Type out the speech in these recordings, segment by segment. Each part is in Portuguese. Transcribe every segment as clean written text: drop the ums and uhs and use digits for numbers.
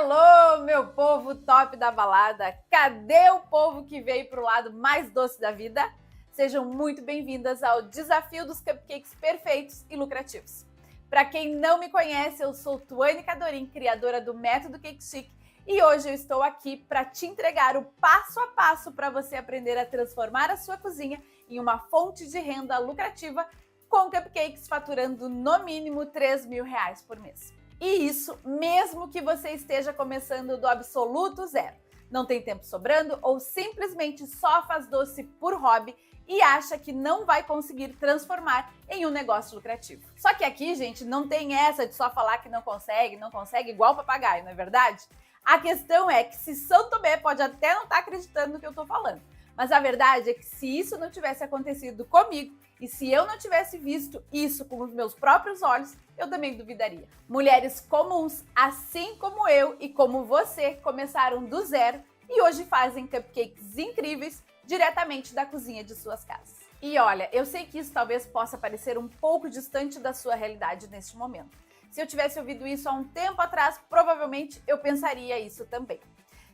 Hello, meu povo top da balada! Cadê o povo que veio para o lado mais doce da vida? Sejam muito bem-vindas ao Desafio dos Cupcakes Perfeitos e Lucrativos. Para quem não me conhece, eu sou Tuane Cadorim, criadora do Método Cake Chic, e hoje eu estou aqui para te entregar o passo a passo para você aprender a transformar a sua cozinha em uma fonte de renda lucrativa com cupcakes faturando no mínimo R$3.000 por mês. E isso mesmo que você esteja começando do absoluto zero, não tem tempo sobrando ou simplesmente só faz doce por hobby e acha que não vai conseguir transformar em um negócio lucrativo. Só que aqui, gente, não tem essa de só falar que não consegue igual papagaio, não é verdade? A questão é que se São Tomé pode até não estar acreditando no que eu tô falando, mas a verdade é que se isso não tivesse acontecido comigo e se eu não tivesse visto isso com os meus próprios olhos, eu também duvidaria. Mulheres comuns, assim como eu e como você, começaram do zero e hoje fazem cupcakes incríveis diretamente da cozinha de suas casas. E olha, eu sei que isso talvez possa parecer um pouco distante da sua realidade neste momento. Se eu tivesse ouvido isso há um tempo atrás, provavelmente eu pensaria isso também.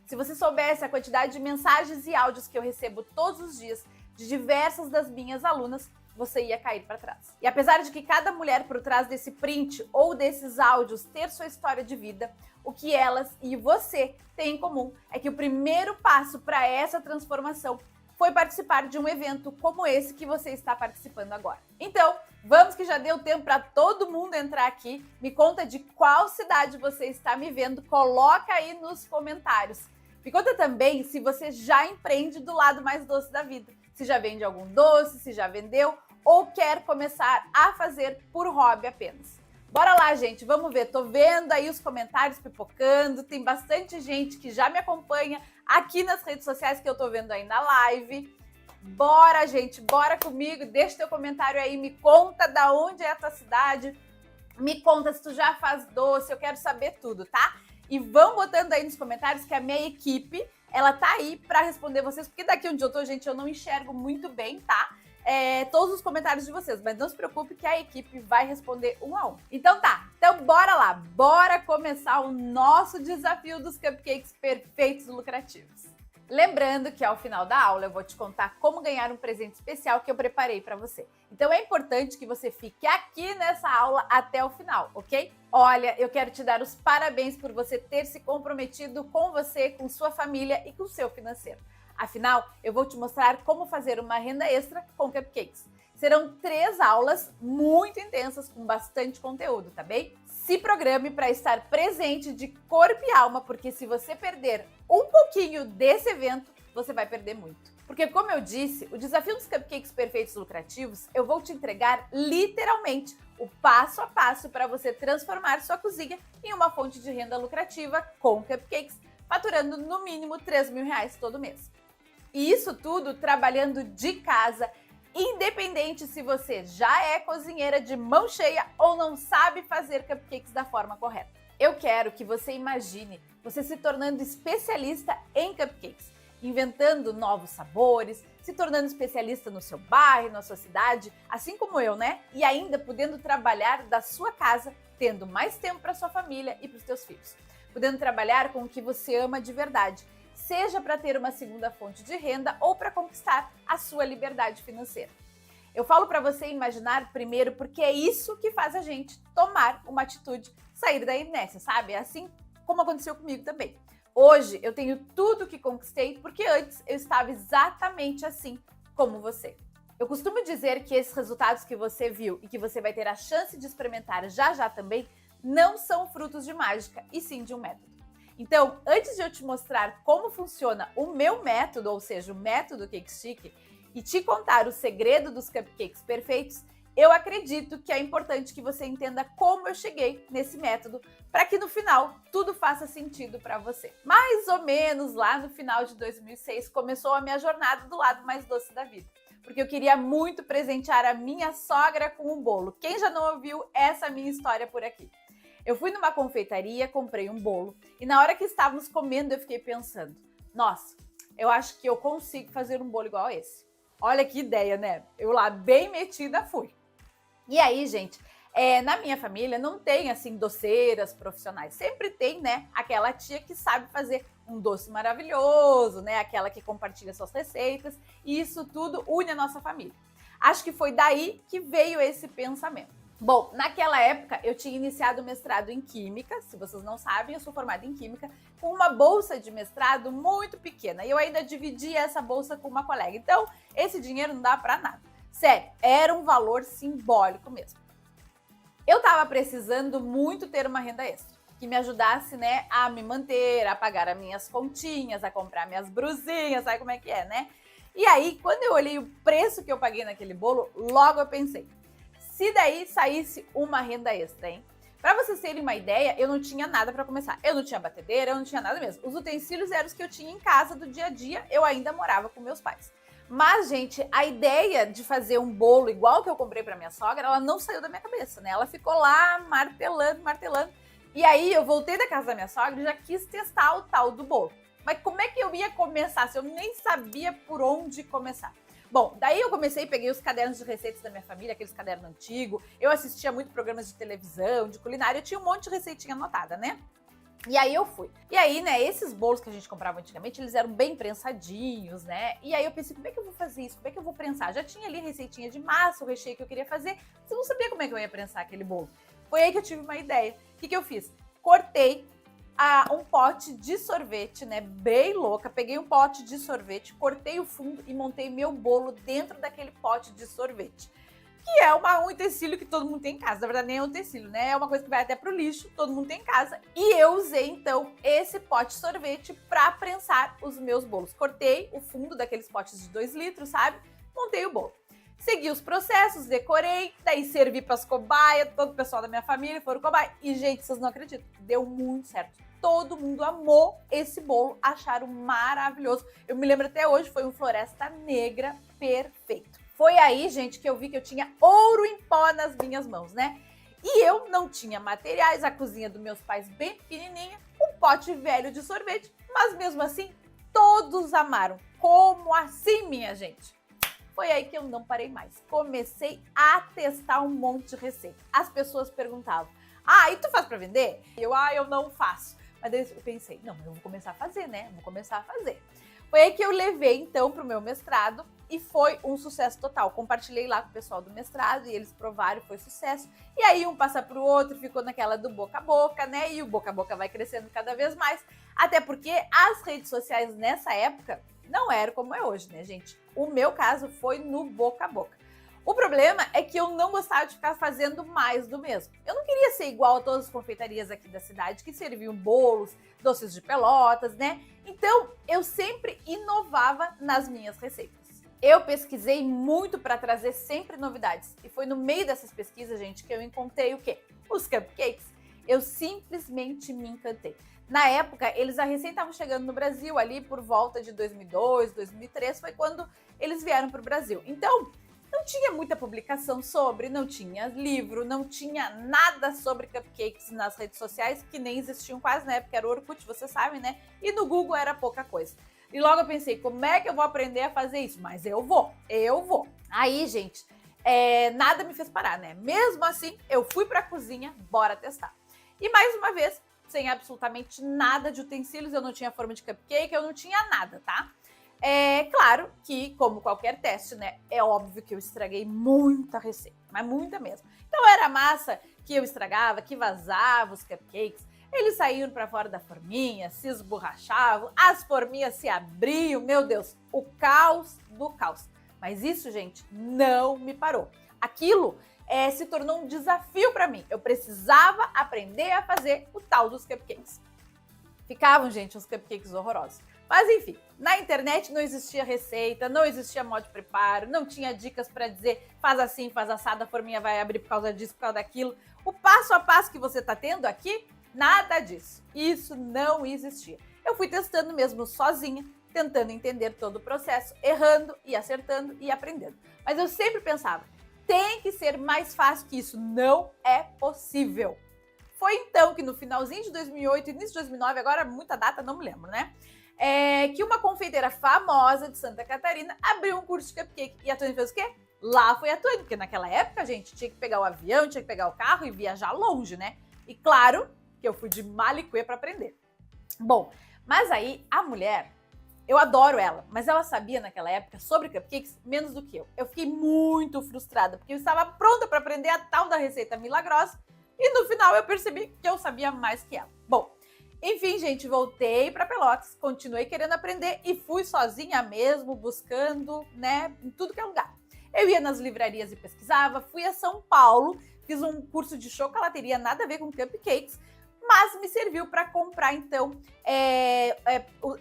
Se você soubesse a quantidade de mensagens e áudios que eu recebo todos os dias de diversas das minhas alunas, você ia cair para trás. E apesar de que cada mulher por trás desse print ou desses áudios ter sua história de vida, o que elas e você têm em comum é que o primeiro passo para essa transformação foi participar de um evento como esse que você está participando agora. Então, vamos que já deu tempo para todo mundo entrar aqui. Me conta de qual cidade você está me vendo, coloca aí nos comentários. Me conta também se você já empreende do lado mais doce da vida. Se já vende algum doce, se já vendeu ou quer começar a fazer por hobby apenas. Bora lá, gente, vamos ver. Tô vendo aí os comentários pipocando, tem bastante gente que já me acompanha aqui nas redes sociais que eu tô vendo aí na live. Bora, gente, bora comigo, deixa teu comentário aí, me conta da onde é a tua cidade, me conta se tu já faz doce, eu quero saber tudo, tá? E vão botando aí nos comentários que a minha equipe, ela tá aí para responder vocês, porque daqui onde eu tô, gente, eu não enxergo muito bem, tá? Todos os comentários de vocês, mas não se preocupe que a equipe vai responder um a um. Então tá, então bora lá, bora começar o nosso desafio dos cupcakes perfeitos e lucrativos. Lembrando que ao final da aula eu vou te contar como ganhar um presente especial que eu preparei para você. Então é importante que você fique aqui nessa aula até o final, ok? Olha, eu quero te dar os parabéns por você ter se comprometido com você, com sua família e com o seu financeiro. Afinal, eu vou te mostrar como fazer uma renda extra com cupcakes. Serão 3 aulas muito intensas com bastante conteúdo, tá bem? Se programe para estar presente de corpo e alma, porque se você perder um pouquinho desse evento, você vai perder muito. Porque, como eu disse, o desafio dos cupcakes perfeitos lucrativos, eu vou te entregar literalmente o passo a passo para você transformar sua cozinha em uma fonte de renda lucrativa com cupcakes, faturando no mínimo R$3.000 todo mês. E isso tudo trabalhando de casa, independente se você já é cozinheira de mão cheia ou não sabe fazer cupcakes da forma correta. Eu quero que você imagine você se tornando especialista em cupcakes, inventando novos sabores, se tornando especialista no seu bairro, na sua cidade, assim como eu, né? E ainda podendo trabalhar da sua casa, tendo mais tempo para sua família e para os seus filhos. Podendo trabalhar com o que você ama de verdade, seja para ter uma segunda fonte de renda ou para conquistar a sua liberdade financeira. Eu falo para você imaginar primeiro porque é isso que faz a gente tomar uma atitude, sair da inércia, sabe? Assim como aconteceu comigo também. Hoje eu tenho tudo que conquistei porque antes eu estava exatamente assim como você. Eu costumo dizer que esses resultados que você viu e que você vai ter a chance de experimentar já já também não são frutos de mágica, e sim de um método. Então, antes de eu te mostrar como funciona o meu método, ou seja, o método Cake Chic, e te contar o segredo dos cupcakes perfeitos, eu acredito que é importante que você entenda como eu cheguei nesse método, para que no final tudo faça sentido para você. Mais ou menos lá no final de 2006 começou a minha jornada do lado mais doce da vida, porque eu queria muito presentear a minha sogra com um bolo. Quem já não ouviu essa minha história por aqui? Eu fui numa confeitaria, comprei um bolo e na hora que estávamos comendo eu fiquei pensando, nossa, eu acho que eu consigo fazer um bolo igual a esse. Olha que ideia, né? Eu lá bem metida fui. E aí, gente, Na minha família não tem, assim, doceiras profissionais. Sempre tem, né, aquela tia que sabe fazer um doce maravilhoso, né, aquela que compartilha suas receitas, e isso tudo une a nossa família. Acho que foi daí que veio esse pensamento. Bom, naquela época eu tinha iniciado o mestrado em Química, se vocês não sabem, eu sou formada em Química, com uma bolsa de mestrado muito pequena, e eu ainda dividia essa bolsa com uma colega. Então, esse dinheiro não dá para nada. Sério, era um valor simbólico mesmo. Eu estava precisando muito ter uma renda extra, que me ajudasse, né, a me manter, a pagar as minhas continhas, a comprar minhas brusinhas, sabe como é que é, né? E aí, quando eu olhei o preço que eu paguei naquele bolo, logo eu pensei, se daí saísse uma renda extra, hein? Para vocês terem uma ideia, eu não tinha nada para começar. Eu não tinha batedeira, eu não tinha nada mesmo. Os utensílios eram os que eu tinha em casa do dia a dia, eu ainda morava com meus pais. Mas, gente, a ideia de fazer um bolo igual que eu comprei para minha sogra, ela não saiu da minha cabeça, né? Ela ficou lá martelando, martelando. E aí eu voltei da casa da minha sogra e já quis testar o tal do bolo. Mas como é que eu ia começar se eu nem sabia por onde começar? Bom, daí eu comecei, peguei os cadernos de receitas da minha família, aqueles cadernos antigos. Eu assistia muito programas de televisão, de culinária, eu tinha um monte de receitinha anotada, né? E aí eu fui. E aí, né, esses bolos que a gente comprava antigamente, eles eram bem prensadinhos, né? E aí eu pensei, como é que eu vou fazer isso? Como é que eu vou prensar? Já tinha ali receitinha de massa, o recheio que eu queria fazer, mas eu não sabia como é que eu ia prensar aquele bolo. Foi aí que eu tive uma ideia. O que eu fiz? Cortei um pote de sorvete, né, bem louca. Peguei um pote de sorvete, cortei o fundo e montei meu bolo dentro daquele pote de sorvete. Que é um utensílio que todo mundo tem em casa. Na verdade, nem é um utensílio, né? É uma coisa que vai até pro lixo, todo mundo tem em casa. E eu usei, então, esse pote de sorvete para prensar os meus bolos. Cortei o fundo daqueles potes de 2 litros, sabe? Montei o bolo. Segui os processos, decorei, daí servi para as cobaias, todo o pessoal da minha família foram cobaia. E, gente, vocês não acreditam, deu muito certo. Todo mundo amou esse bolo, acharam maravilhoso. Eu me lembro até hoje, foi um Floresta Negra perfeito. Foi aí, gente, que eu vi que eu tinha ouro em pó nas minhas mãos, né? E eu não tinha materiais, a cozinha dos meus pais bem pequenininha, um pote velho de sorvete, mas mesmo assim, todos amaram. Como assim, minha gente? Foi aí que eu não parei mais. Comecei a testar um monte de receita. As pessoas perguntavam, e tu faz para vender? Eu não faço. Mas daí eu pensei, não, eu vou começar a fazer, né? Vou começar a fazer. Foi aí que eu levei, então, para o meu mestrado e foi um sucesso total. Compartilhei lá com o pessoal do mestrado e eles provaram, foi sucesso. E aí um passa para o outro, ficou naquela do boca a boca, né? E o boca a boca vai crescendo cada vez mais. Até porque as redes sociais nessa época não eram como é hoje, né, gente? O meu caso foi no boca a boca. O problema é que eu não gostava de ficar fazendo mais do mesmo. Eu não queria ser igual a todas as confeitarias aqui da cidade que serviam bolos, doces de pelotas, né? Então, eu sempre inovava nas minhas receitas. Eu pesquisei muito para trazer sempre novidades. E foi no meio dessas pesquisas, gente, que eu encontrei o quê? Os cupcakes. Eu simplesmente me encantei. Na época, eles recém estavam chegando no Brasil, ali por volta de 2002, 2003, foi quando eles vieram para o Brasil. Então, não tinha muita publicação sobre, não tinha livro, não tinha nada sobre cupcakes nas redes sociais, que nem existiam quase na época, era o Orkut, vocês sabem, né? E no Google era pouca coisa. E logo eu pensei, como é que eu vou aprender a fazer isso? Mas eu vou. Aí, gente, nada me fez parar, né? Mesmo assim, eu fui pra cozinha, bora testar. E mais uma vez, sem absolutamente nada de utensílios, eu não tinha forma de cupcake, eu não tinha nada, tá? É claro que, como qualquer teste, né, é óbvio que eu estraguei muita receita, mas muita mesmo. Então era massa que eu estragava, que vazava os cupcakes, eles saíam para fora da forminha, se esborrachavam, as forminhas se abriam, meu Deus, o caos do caos. Mas isso, gente, não me parou. Aquilo se tornou um desafio para mim. Eu precisava aprender a fazer o tal dos cupcakes. Ficavam, gente, uns cupcakes horrorosos. Mas enfim, na internet não existia receita, não existia modo de preparo, não tinha dicas para dizer faz assim, faz assado, a forminha vai abrir por causa disso, por causa daquilo. O passo a passo que você está tendo aqui, nada disso. Isso não existia. Eu fui testando mesmo sozinha, tentando entender todo o processo, errando e acertando e aprendendo. Mas eu sempre pensava, tem que ser mais fácil que isso, não é possível. Foi então que no finalzinho de 2008, início de 2009, agora muita data, não me lembro, né? Que uma confeiteira famosa de Santa Catarina abriu um curso de cupcake. E a Tony fez o quê? lá fui atuando, porque naquela época, gente, tinha que pegar o avião, tinha que pegar o carro e viajar longe, né? E claro que eu fui de malicuê para aprender. Bom, mas aí a mulher, eu adoro ela, mas ela sabia naquela época sobre cupcakes menos do que eu. Eu fiquei muito frustrada, porque eu estava pronta para aprender a tal da receita milagrosa e no final eu percebi que eu sabia mais que ela. Bom, enfim, gente, voltei para Pelotas, continuei querendo aprender e fui sozinha mesmo, buscando, né, em tudo que é lugar. Eu ia nas livrarias e pesquisava, fui a São Paulo, fiz um curso de chocolateria, nada a ver com cupcakes, mas me serviu para comprar, então,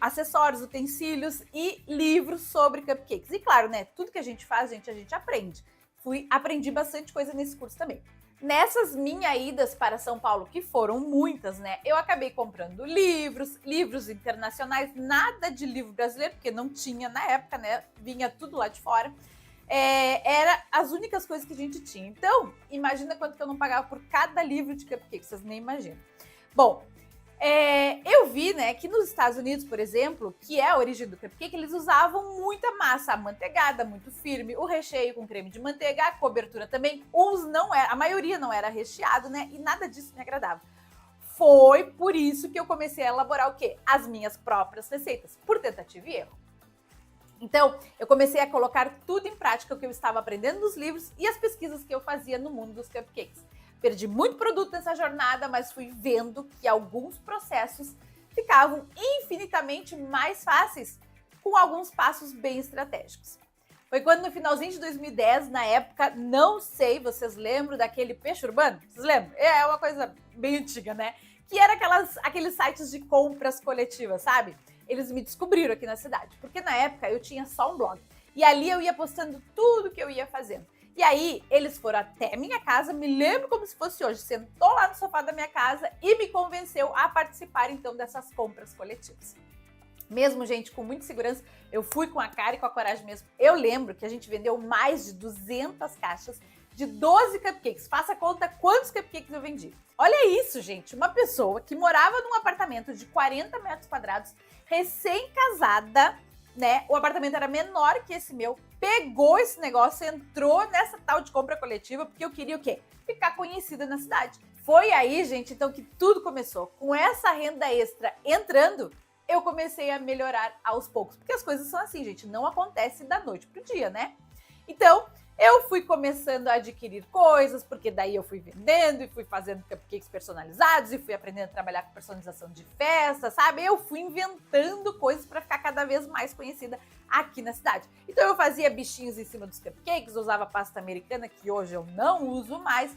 acessórios, utensílios e livros sobre cupcakes. E claro, né, tudo que a gente faz, gente, a gente aprende. Aprendi bastante coisa nesse curso também. Nessas minhas idas para São Paulo, que foram muitas, né, eu acabei comprando livros internacionais, nada de livro brasileiro, porque não tinha na época, né, vinha tudo lá de fora. Era as únicas coisas que a gente tinha. Então, imagina quanto que eu não pagava por cada livro de cupcake, vocês nem imaginam. Bom, eu vi, né, que nos Estados Unidos, por exemplo, que é a origem do cupcake, eles usavam muita massa amanteigada, muito firme, o recheio com creme de manteiga, a cobertura também, a maioria não era recheado, né, e nada disso me agradava. Foi por isso que eu comecei a elaborar o quê? As minhas próprias receitas, por tentativa e erro. Então, eu comecei a colocar tudo em prática o que eu estava aprendendo nos livros e as pesquisas que eu fazia no mundo dos cupcakes. Perdi muito produto nessa jornada, mas fui vendo que alguns processos ficavam infinitamente mais fáceis com alguns passos bem estratégicos. Foi quando no finalzinho de 2010, na época, não sei, vocês lembram daquele peixe urbano? Vocês lembram? É uma coisa bem antiga, né? Que era aqueles sites de compras coletivas, sabe? Eles me descobriram aqui na cidade, porque na época eu tinha só um blog. E ali eu ia postando tudo que eu ia fazendo. E aí, eles foram até minha casa, me lembro como se fosse hoje, sentou lá no sofá da minha casa e me convenceu a participar, então, dessas compras coletivas. Mesmo, gente, com muita segurança, eu fui com a cara e com a coragem mesmo. Eu lembro que a gente vendeu mais de 200 caixas de 12 cupcakes. Faça conta quantos cupcakes eu vendi. Olha isso, gente, uma pessoa que morava num apartamento de 40 metros quadrados, recém-casada, né? O apartamento era menor que esse meu, pegou esse negócio, entrou nessa tal de compra coletiva, porque eu queria o quê? Ficar conhecida na cidade. Foi aí, gente, então que tudo começou. Com essa renda extra entrando, eu comecei a melhorar aos poucos, porque as coisas são assim, gente, não acontece da noite pro dia, né? Então, eu fui começando a adquirir coisas, porque daí eu fui vendendo e fui fazendo cupcakes personalizados e fui aprendendo a trabalhar com personalização de festa, sabe? Eu fui inventando coisas para ficar cada vez mais conhecida aqui na cidade. Então eu fazia bichinhos em cima dos cupcakes, usava pasta americana, que hoje eu não uso mais,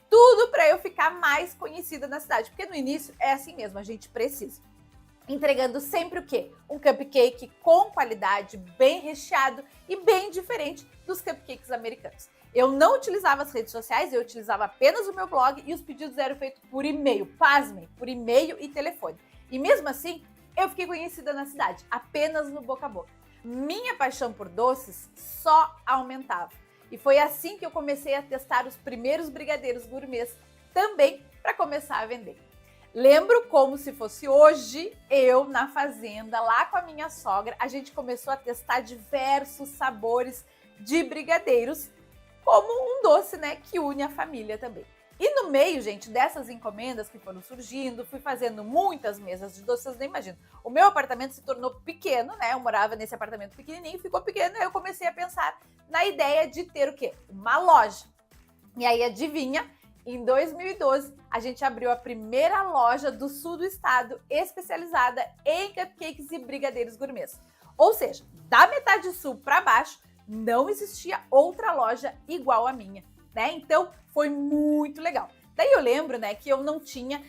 tudo para eu ficar mais conhecida na cidade, porque no início é assim mesmo, a gente precisa. Entregando sempre o quê? Um cupcake com qualidade, bem recheado e bem diferente dos cupcakes americanos. Eu não utilizava as redes sociais, eu utilizava apenas o meu blog e os pedidos eram feitos por e-mail, pasmem, por e-mail e telefone. E mesmo assim, eu fiquei conhecida na cidade, apenas no boca a boca. Minha paixão por doces só aumentava. E foi assim que eu comecei a testar os primeiros brigadeiros gourmets, também para começar a vender. Lembro como se fosse hoje, eu na fazenda, lá com a minha sogra, a gente começou a testar diversos sabores de brigadeiros, como um doce, né, que une a família também. E no meio, gente, dessas encomendas que foram surgindo, fui fazendo muitas mesas de doces, vocês nem imaginam. O meu apartamento se tornou pequeno, né, eu morava nesse apartamento pequenininho, ficou pequeno, aí eu comecei a pensar na ideia de ter o quê? Uma loja. E aí, adivinha? Em 2012, a gente abriu a primeira loja do sul do estado especializada em cupcakes e brigadeiros gourmets. Ou seja, da metade sul para baixo, não existia outra loja igual a minha, né? Então, foi muito legal. Daí eu lembro, né, que eu não tinha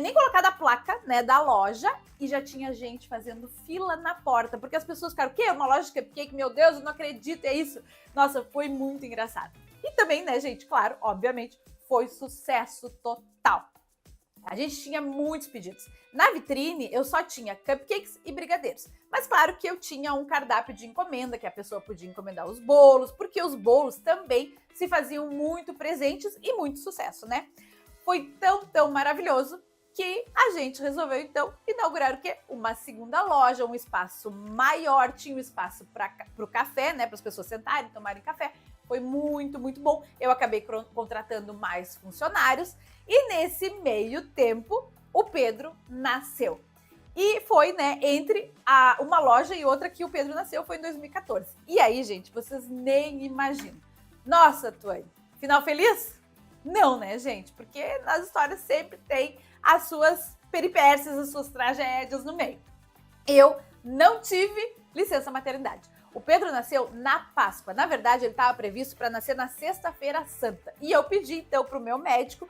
nem colocado a placa, né, da loja e já tinha gente fazendo fila na porta, porque as pessoas ficaram, o quê? Uma loja de cupcake? Meu Deus, eu não acredito, é isso? Nossa, foi muito engraçado. E também, né, gente, claro, obviamente, foi sucesso total. A gente tinha muitos pedidos. Na vitrine, eu só tinha cupcakes e brigadeiros. Mas claro que eu tinha um cardápio de encomenda, que a pessoa podia encomendar os bolos, porque os bolos também se faziam muito presentes e muito sucesso, né? Foi tão maravilhoso que a gente resolveu, então, inaugurar o quê? Uma segunda loja, um espaço maior, tinha um espaço para o café, né? Para as pessoas sentarem, tomarem café. Foi muito, muito bom. Eu acabei contratando mais funcionários e nesse meio tempo o Pedro nasceu. E foi, né, entre uma loja e outra que o Pedro nasceu, foi em 2014. E aí, gente, vocês nem imaginam. Nossa, Tuane, final feliz? Não, né, gente? Porque nas histórias sempre tem as suas peripécias, as suas tragédias no meio. Eu não tive licença maternidade. O Pedro nasceu na Páscoa. Na verdade, ele estava previsto para nascer na Sexta-feira Santa. E eu pedi, então, para o meu médico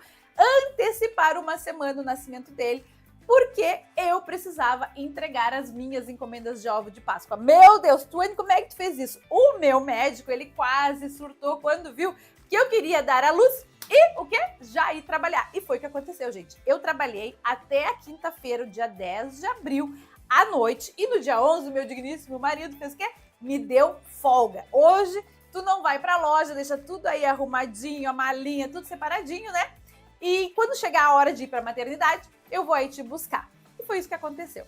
antecipar uma semana o nascimento dele, porque eu precisava entregar as minhas encomendas de ovo de Páscoa. Meu Deus, Tuane, como é que tu fez isso? O meu médico, ele quase surtou quando viu que eu queria dar à luz e o quê? Já ir trabalhar. E foi o que aconteceu, gente. Eu trabalhei até a quinta-feira, dia 10 de abril, à noite. E no dia 11, meu digníssimo marido fez o quê? Me deu folga. Hoje, tu não vai pra loja, deixa tudo aí arrumadinho, a malinha, tudo separadinho, né? E quando chegar a hora de ir pra maternidade, eu vou aí te buscar. E foi isso que aconteceu.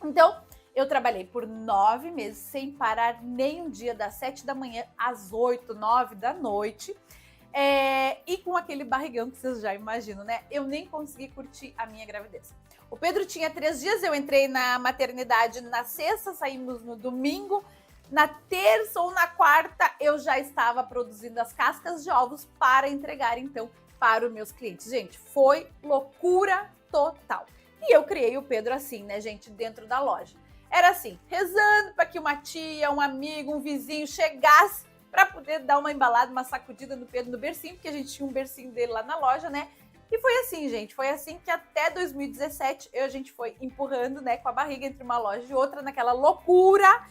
Então, eu trabalhei por 9 meses, sem parar nem um dia, das 7 da manhã às 8, 9 da noite. E com aquele barrigão que vocês já imaginam, né? Eu nem consegui curtir a minha gravidez. O Pedro tinha 3 dias, eu entrei na maternidade na sexta, saímos no domingo. Na terça ou na quarta, eu já estava produzindo as cascas de ovos para entregar, então, para os meus clientes. Gente, foi loucura total. E eu criei o Pedro assim, né, gente, dentro da loja. Era assim, rezando para que uma tia, um amigo, um vizinho chegasse para poder dar uma embalada, uma sacudida no Pedro no bercinho, porque a gente tinha um bercinho dele lá na loja, né? E foi assim, gente, foi assim que até 2017 a gente foi empurrando, né, com a barriga entre uma loja e outra, naquela loucura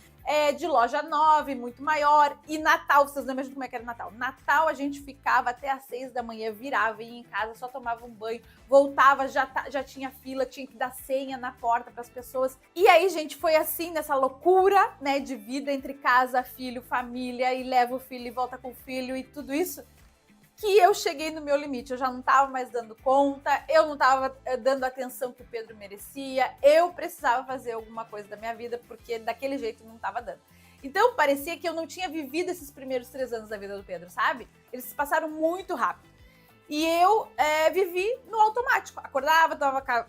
de loja nova, muito maior. E Natal, vocês não imaginam como é que era Natal? Natal a gente ficava até às 6 da manhã, virava, ia em casa, só tomava um banho, voltava, já tinha fila, tinha que dar senha na porta para as pessoas. E aí, gente, foi assim, nessa loucura, né, de vida entre casa, filho, família, e leva o filho e volta com o filho e tudo isso, que eu cheguei no meu limite. Eu já não estava mais dando conta, eu não estava dando a atenção que o Pedro merecia, eu precisava fazer alguma coisa da minha vida, porque daquele jeito não estava dando. Então, parecia que eu não tinha vivido esses primeiros 3 anos da vida do Pedro, sabe? Eles se passaram muito rápido. E eu vivi no automático. Acordava,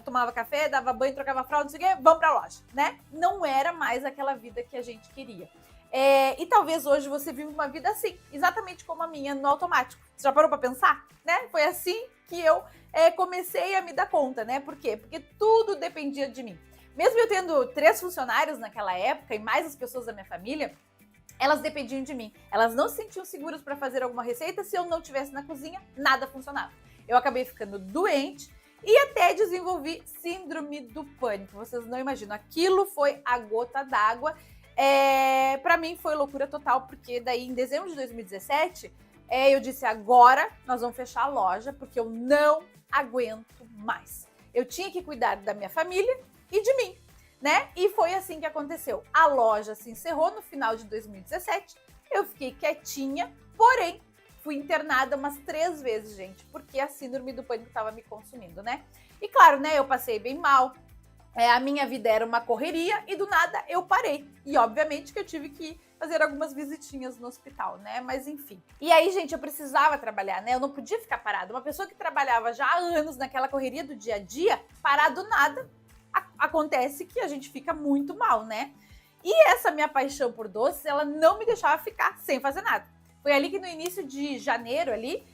tomava café, dava banho, trocava fralda, não sei o quê, vamos pra loja, né? Não era mais aquela vida que a gente queria. E talvez hoje você viva uma vida assim, exatamente como a minha, no automático. Você já parou pra pensar? Né? Foi assim que eu comecei a me dar conta, né? Por quê? Porque tudo dependia de mim. Mesmo eu tendo 3 funcionários naquela época e mais as pessoas da minha família, elas dependiam de mim. Elas não se sentiam seguras para fazer alguma receita. Se eu não estivesse na cozinha, nada funcionava. Eu acabei ficando doente e até desenvolvi síndrome do pânico. Vocês não imaginam. Aquilo foi a gota d'água. Para mim foi loucura total, porque daí em dezembro de 2017, eu disse, agora nós vamos fechar a loja, porque eu não aguento mais. Eu tinha que cuidar da minha família e de mim, né? E foi assim que aconteceu. A loja se encerrou no final de 2017, eu fiquei quietinha, porém fui internada umas 3 vezes, gente, porque a síndrome do pânico estava me consumindo, né? E claro, né, eu passei bem mal, a minha vida era uma correria e do nada eu parei. E obviamente que eu tive que fazer algumas visitinhas no hospital, né? Mas enfim. E aí, gente, eu precisava trabalhar, né? Eu não podia ficar parada. Uma pessoa que trabalhava já há anos naquela correria do dia a dia, parar do nada, acontece que a gente fica muito mal, né? E essa minha paixão por doces, ela não me deixava ficar sem fazer nada. Foi ali que no início de janeiro ali,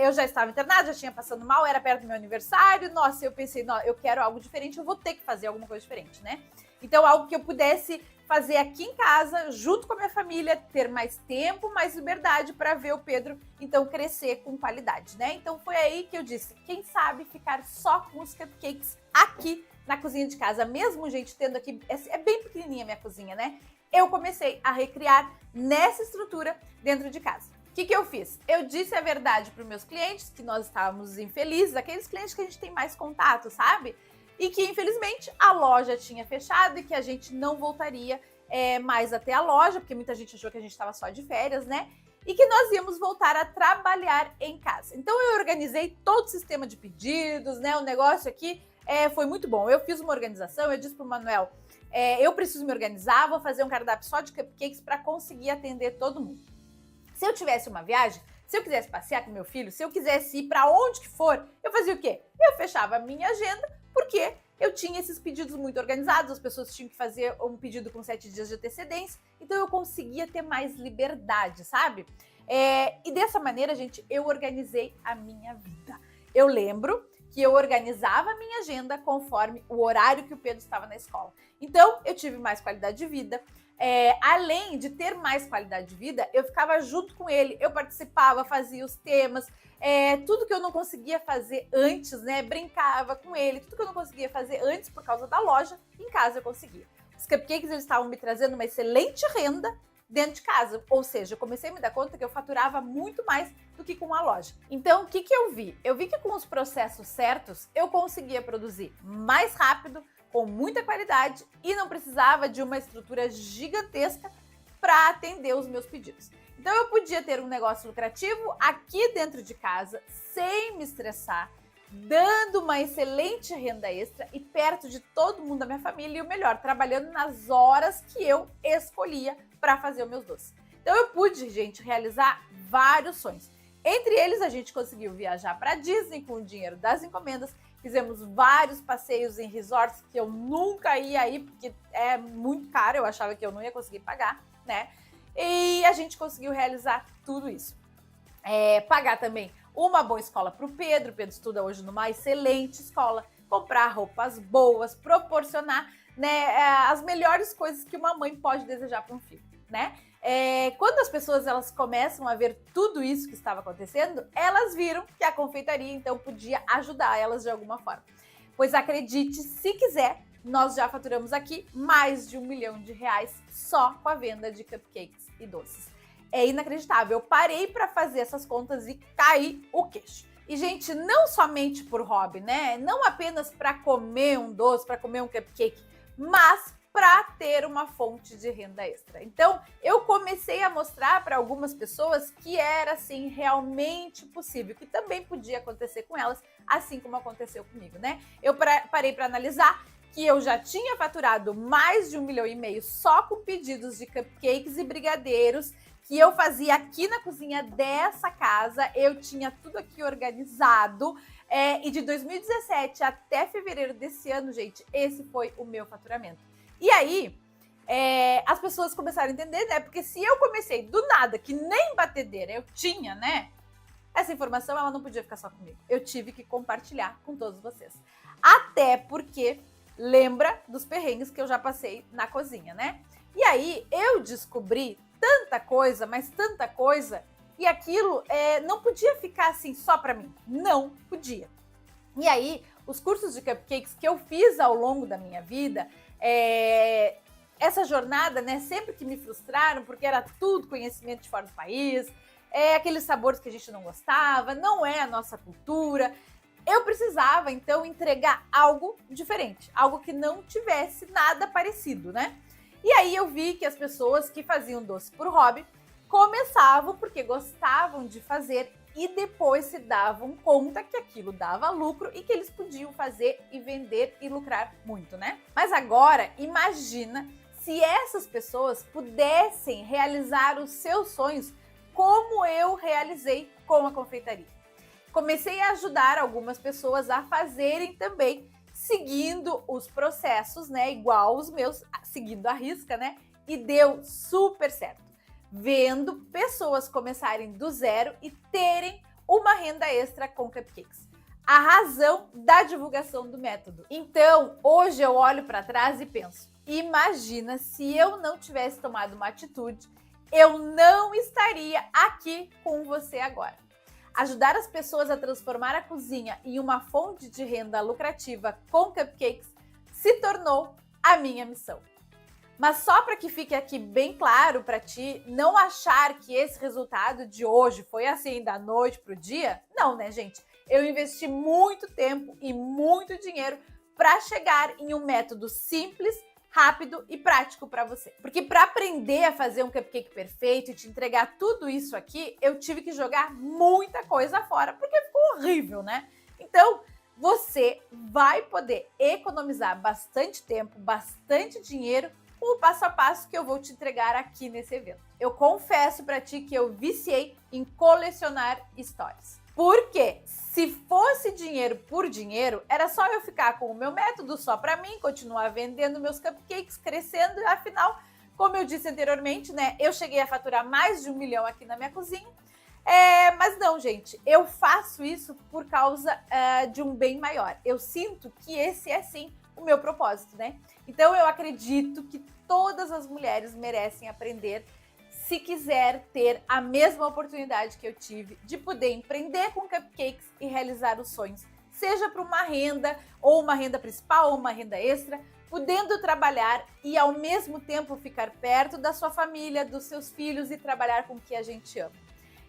eu já estava internada, já tinha passando mal, era perto do meu aniversário. Nossa, eu pensei, não, eu quero algo diferente, eu vou ter que fazer alguma coisa diferente, né? Então, algo que eu pudesse fazer aqui em casa, junto com a minha família, ter mais tempo, mais liberdade para ver o Pedro, então, crescer com qualidade, né? Então, foi aí que eu disse, quem sabe ficar só com os cupcakes aqui na cozinha de casa, mesmo, gente, tendo aqui, é bem pequenininha a minha cozinha, né? Eu comecei a recriar nessa estrutura dentro de casa. O que eu fiz? Eu disse a verdade para os meus clientes, que nós estávamos infelizes, aqueles clientes que a gente tem mais contato, sabe? E que, infelizmente, a loja tinha fechado e que a gente não voltaria mais até a loja, porque muita gente achou que a gente estava só de férias, né? E que nós íamos voltar a trabalhar em casa. Então, eu organizei todo o sistema de pedidos, né? O negócio aqui foi muito bom. Eu fiz uma organização, eu disse para o Manuel, eu preciso me organizar, vou fazer um cardápio só de cupcakes para conseguir atender todo mundo. Se eu tivesse uma viagem, se eu quisesse passear com meu filho, se eu quisesse ir para onde que for, eu fazia o quê? Eu fechava a minha agenda, porque eu tinha esses pedidos muito organizados, as pessoas tinham que fazer um pedido com 7 dias de antecedência, então eu conseguia ter mais liberdade, sabe? E dessa maneira, gente, eu organizei a minha vida. Eu lembro que eu organizava a minha agenda conforme o horário que o Pedro estava na escola. Então, eu tive mais qualidade de vida. Além de ter mais qualidade de vida, eu ficava junto com ele, eu participava, fazia os temas, tudo que eu não conseguia fazer antes, né? Brincava com ele, tudo que eu não conseguia fazer antes por causa da loja, em casa eu conseguia. Os cupcakes, eles estavam me trazendo uma excelente renda dentro de casa, ou seja, eu comecei a me dar conta que eu faturava muito mais do que com a loja. Então, o que eu vi? Eu vi que com os processos certos, eu conseguia produzir mais rápido, com muita qualidade e não precisava de uma estrutura gigantesca para atender os meus pedidos. Então, eu podia ter um negócio lucrativo aqui dentro de casa, sem me estressar, dando uma excelente renda extra e perto de todo mundo da minha família e o melhor, trabalhando nas horas que eu escolhia para fazer os meus doces. Então eu pude, gente, realizar vários sonhos. Entre eles, a gente conseguiu viajar para Disney com o dinheiro das encomendas, fizemos vários passeios em resorts que eu nunca ia ir, porque é muito caro, eu achava que eu não ia conseguir pagar, né? E a gente conseguiu realizar tudo isso. Pagar também uma boa escola para o Pedro estuda hoje numa excelente escola, comprar roupas boas, proporcionar, né, as melhores coisas que uma mãe pode desejar para um filho, né? Quando as pessoas elas começam a ver tudo isso que estava acontecendo, elas viram que a confeitaria então podia ajudar elas de alguma forma. Pois acredite, se quiser, nós já faturamos aqui mais de R$1 milhão só com a venda de cupcakes e doces. É inacreditável. Eu parei para fazer essas contas e caí o queixo. E, gente, não somente por hobby, né? Não apenas para comer um doce, para comer um cupcake, mas para ter uma fonte de renda extra. Então, eu comecei a mostrar para algumas pessoas que era, assim, realmente possível, que também podia acontecer com elas, assim como aconteceu comigo, né? Eu parei para analisar que eu já tinha faturado mais de R$1,5 milhão só com pedidos de cupcakes e brigadeiros que eu fazia aqui na cozinha dessa casa. Eu tinha tudo aqui organizado. E de 2017 até fevereiro desse ano, gente, esse foi o meu faturamento. E aí, as pessoas começaram a entender, né? Porque se eu comecei do nada, que nem batedeira eu tinha, né? Essa informação, ela não podia ficar só comigo. Eu tive que compartilhar com todos vocês. Até porque lembra dos perrengues que eu já passei na cozinha, né? E aí, eu descobri tanta coisa, mas tanta coisa, e aquilo não podia ficar assim só para mim. Não podia. E aí, os cursos de cupcakes que eu fiz ao longo da minha vida, essa jornada, né, sempre que me frustraram, porque era tudo conhecimento de fora do país, aqueles sabores que a gente não gostava, não é a nossa cultura. Eu precisava, então, entregar algo diferente, algo que não tivesse nada parecido, né? E aí eu vi que as pessoas que faziam doce por hobby começavam porque gostavam de fazer e depois se davam conta que aquilo dava lucro e que eles podiam fazer e vender e lucrar muito, né? Mas agora, imagina se essas pessoas pudessem realizar os seus sonhos como eu realizei com a confeitaria. Comecei a ajudar algumas pessoas a fazerem também, seguindo os processos, né, igual os meus, seguindo a risca, né, e deu super certo. Vendo pessoas começarem do zero e terem uma renda extra com cupcakes. A razão da divulgação do método. Então, hoje eu olho para trás e penso, imagina se eu não tivesse tomado uma atitude, eu não estaria aqui com você agora. Ajudar as pessoas a transformar a cozinha em uma fonte de renda lucrativa com cupcakes se tornou a minha missão. Mas só para que fique aqui bem claro para ti, não achar que esse resultado de hoje foi assim da noite para o dia, não, né, gente? Eu investi muito tempo e muito dinheiro para chegar em um método simples, rápido e prático para você. Porque para aprender a fazer um cupcake perfeito e te entregar tudo isso aqui, eu tive que jogar muita coisa fora, porque ficou horrível, né? Então, você vai poder economizar bastante tempo, bastante dinheiro com o passo a passo que eu vou te entregar aqui nesse evento. Eu confesso para ti que eu viciei em colecionar histórias. Por quê? Se fosse dinheiro por dinheiro, era só eu ficar com o meu método só para mim, continuar vendendo meus cupcakes, crescendo, e afinal, como eu disse anteriormente, né, eu cheguei a faturar mais de 1 milhão aqui na minha cozinha. Mas não, gente, eu faço isso por causa de um bem maior. Eu sinto que esse é, sim, o meu propósito, né? Então, eu acredito que todas as mulheres merecem aprender se quiser ter a mesma oportunidade que eu tive de poder empreender com cupcakes e realizar os sonhos, seja para uma renda, ou uma renda principal, ou uma renda extra, podendo trabalhar e ao mesmo tempo ficar perto da sua família, dos seus filhos e trabalhar com o que a gente ama.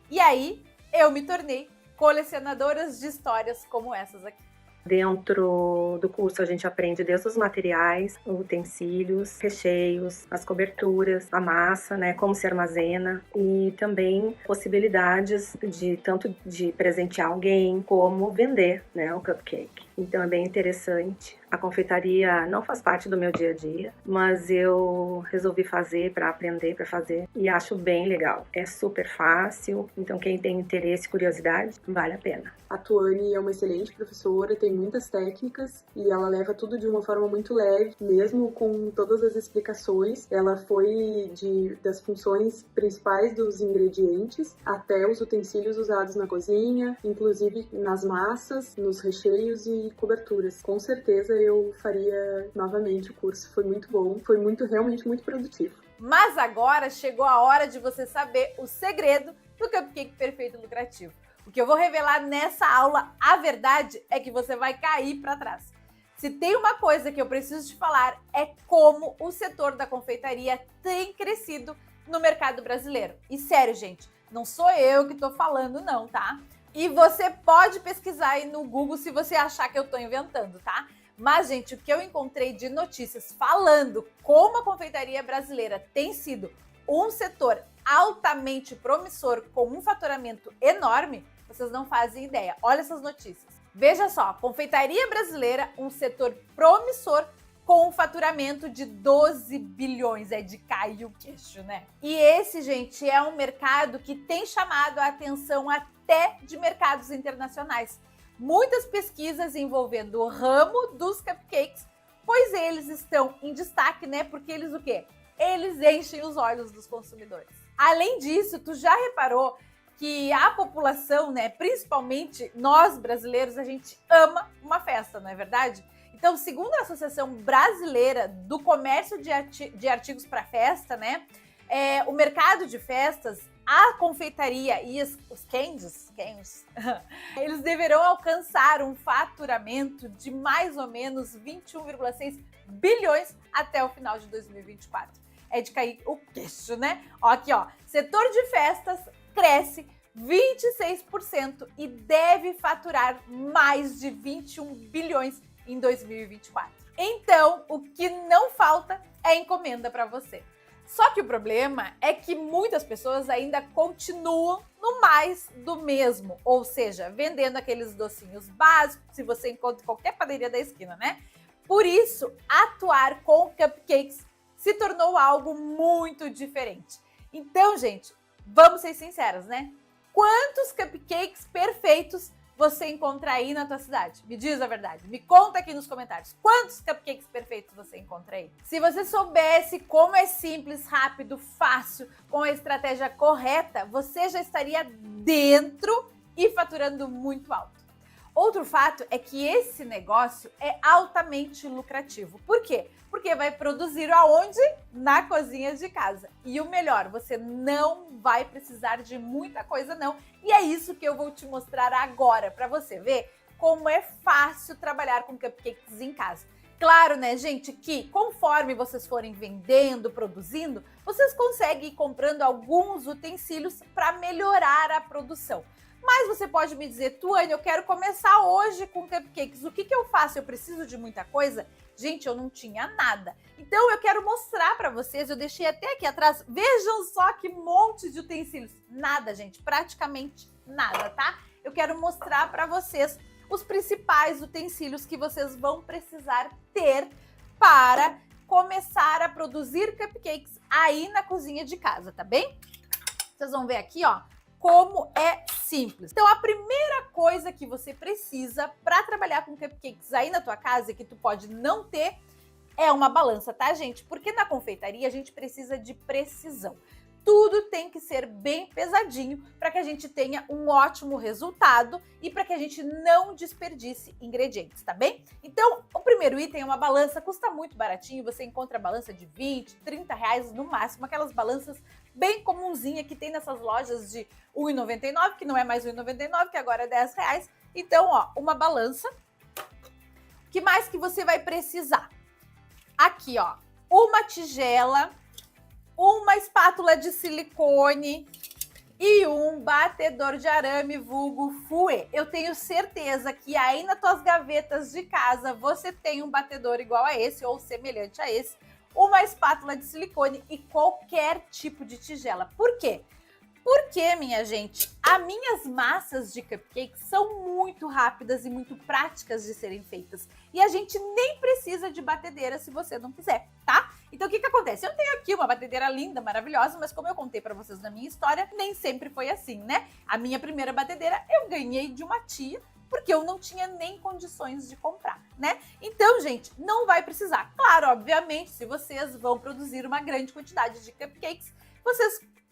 E aí, eu me tornei colecionadora de histórias como essas aqui. Dentro do curso a gente aprende desde os materiais, utensílios, recheios, as coberturas, a massa, né, como se armazena e também possibilidades de tanto de presentear alguém como vender, né, o cupcake. Então é bem interessante. A confeitaria não faz parte do meu dia a dia, mas eu resolvi fazer para aprender, para fazer, e acho bem legal. É super fácil, então quem tem interesse e curiosidade, vale a pena. A Tuane é uma excelente professora, tem muitas técnicas e ela leva tudo de uma forma muito leve, mesmo com todas as explicações. Ela foi das funções principais dos ingredientes até os utensílios usados na cozinha, inclusive nas massas, nos recheios e coberturas. Com certeza eu faria novamente o curso, foi muito bom, foi realmente muito produtivo. Mas agora chegou a hora de você saber o segredo do cupcake perfeito e lucrativo. O que eu vou revelar nessa aula, a verdade é que você vai cair para trás. Se tem uma coisa que eu preciso te falar, é como o setor da confeitaria tem crescido no mercado brasileiro. E sério, gente, não sou eu que estou falando não, tá? E você pode pesquisar aí no Google se você achar que eu estou inventando, tá? Mas, gente, o que eu encontrei de notícias falando como a confeitaria brasileira tem sido um setor altamente promissor, com um faturamento enorme, vocês não fazem ideia. Olha essas notícias. Veja só, confeitaria brasileira, um setor promissor com um faturamento de 12 bilhões. É de cair o queixo, né? E esse, gente, é um mercado que tem chamado a atenção até de mercados internacionais. Muitas pesquisas envolvendo o ramo dos cupcakes, pois eles estão em destaque, né? Porque eles o quê? Eles enchem os olhos dos consumidores. Além disso, tu já reparou que a população, né, principalmente nós brasileiros, a gente ama uma festa, não é verdade? Então, segundo a Associação Brasileira do Comércio de Artigos para Festa, né, o mercado de festas, a confeitaria e os candies, eles deverão alcançar um faturamento de mais ou menos 21,6 bilhões até o final de 2024. É de cair o queixo, né? Ó, aqui, ó, setor de festas cresce 26% e deve faturar mais de 21 bilhões em 2024. Então, o que não falta é encomenda para você. Só que o problema é que muitas pessoas ainda continuam no mais do mesmo, ou seja, vendendo aqueles docinhos básicos, se você encontra em qualquer padaria da esquina, né? Por isso, atuar com cupcakes se tornou algo muito diferente. Então, gente, vamos ser sinceros, né? Quantos cupcakes perfeitos você encontra aí na tua cidade? Me diz a verdade, me conta aqui nos comentários. Quantos cupcakes perfeitos você encontra aí? Se você soubesse como é simples, rápido, fácil, com a estratégia correta, você já estaria dentro e faturando muito alto. Outro fato é que esse negócio é altamente lucrativo. Por quê? Porque vai produzir aonde? Na cozinha de casa. E o melhor, você não vai precisar de muita coisa não. E é isso que eu vou te mostrar agora, para você ver como é fácil trabalhar com cupcakes em casa. Claro, né, gente, que conforme vocês forem vendendo, produzindo, vocês conseguem ir comprando alguns utensílios para melhorar a produção. Mas você pode me dizer, Tuane, eu quero começar hoje com cupcakes. O que eu faço? Eu preciso de muita coisa? Gente, eu não tinha nada. Então, eu quero mostrar para vocês, eu deixei até aqui atrás, vejam só que monte de utensílios. Nada, gente, praticamente nada, tá? Eu quero mostrar para vocês os principais utensílios que vocês vão precisar ter para começar a produzir cupcakes aí na cozinha de casa, tá bem? Vocês vão ver aqui, ó, como é simples. Então, a primeira coisa que você precisa para trabalhar com cupcakes aí na tua casa, que tu pode não ter, é uma balança, tá, gente? Porque na confeitaria a gente precisa de precisão. Tudo tem que ser bem pesadinho para que a gente tenha um ótimo resultado e para que a gente não desperdice ingredientes, tá bem? Então, o primeiro item é uma balança, custa muito baratinho, você encontra balança de 20, 30 reais no máximo, aquelas balanças bem comunzinha que tem nessas lojas de R$ 1,99, que não é mais R$ 1,99, que agora é 10 reais. Então, ó, uma balança. O que mais que você vai precisar? Aqui, ó, uma tigela, uma espátula de silicone e um batedor de arame vulgo fouet. Eu tenho certeza que aí nas tuas gavetas de casa você tem um batedor igual a esse ou semelhante a esse, uma espátula de silicone e qualquer tipo de tigela. Por quê? Porque, minha gente, as minhas massas de cupcake são muito rápidas e muito práticas de serem feitas. E a gente nem precisa de batedeira se você não quiser, tá? Então, o que acontece? Eu tenho aqui uma batedeira linda, maravilhosa, mas como eu contei pra vocês na minha história, nem sempre foi assim, né? A minha primeira batedeira eu ganhei de uma tia, porque eu não tinha nem condições de comprar, né? Então, gente, não vai precisar. Claro, obviamente, se vocês vão produzir uma grande quantidade de cupcakes,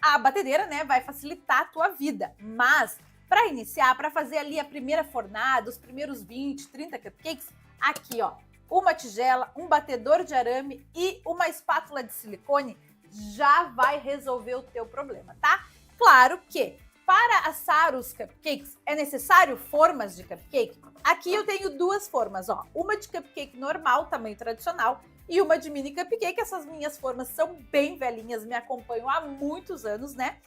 a batedeira, né, vai facilitar a tua vida. Mas, para iniciar, para fazer ali a primeira fornada, os primeiros 20, 30 cupcakes, aqui, ó, uma tigela, um batedor de arame e uma espátula de silicone já vai resolver o teu problema, tá? Claro que para assar os cupcakes é necessário formas de cupcake. Aqui eu tenho duas formas, ó, uma de cupcake normal, tamanho tradicional, e uma de mini cupcake. Essas minhas formas são bem velhinhas, me acompanham há muitos anos, né?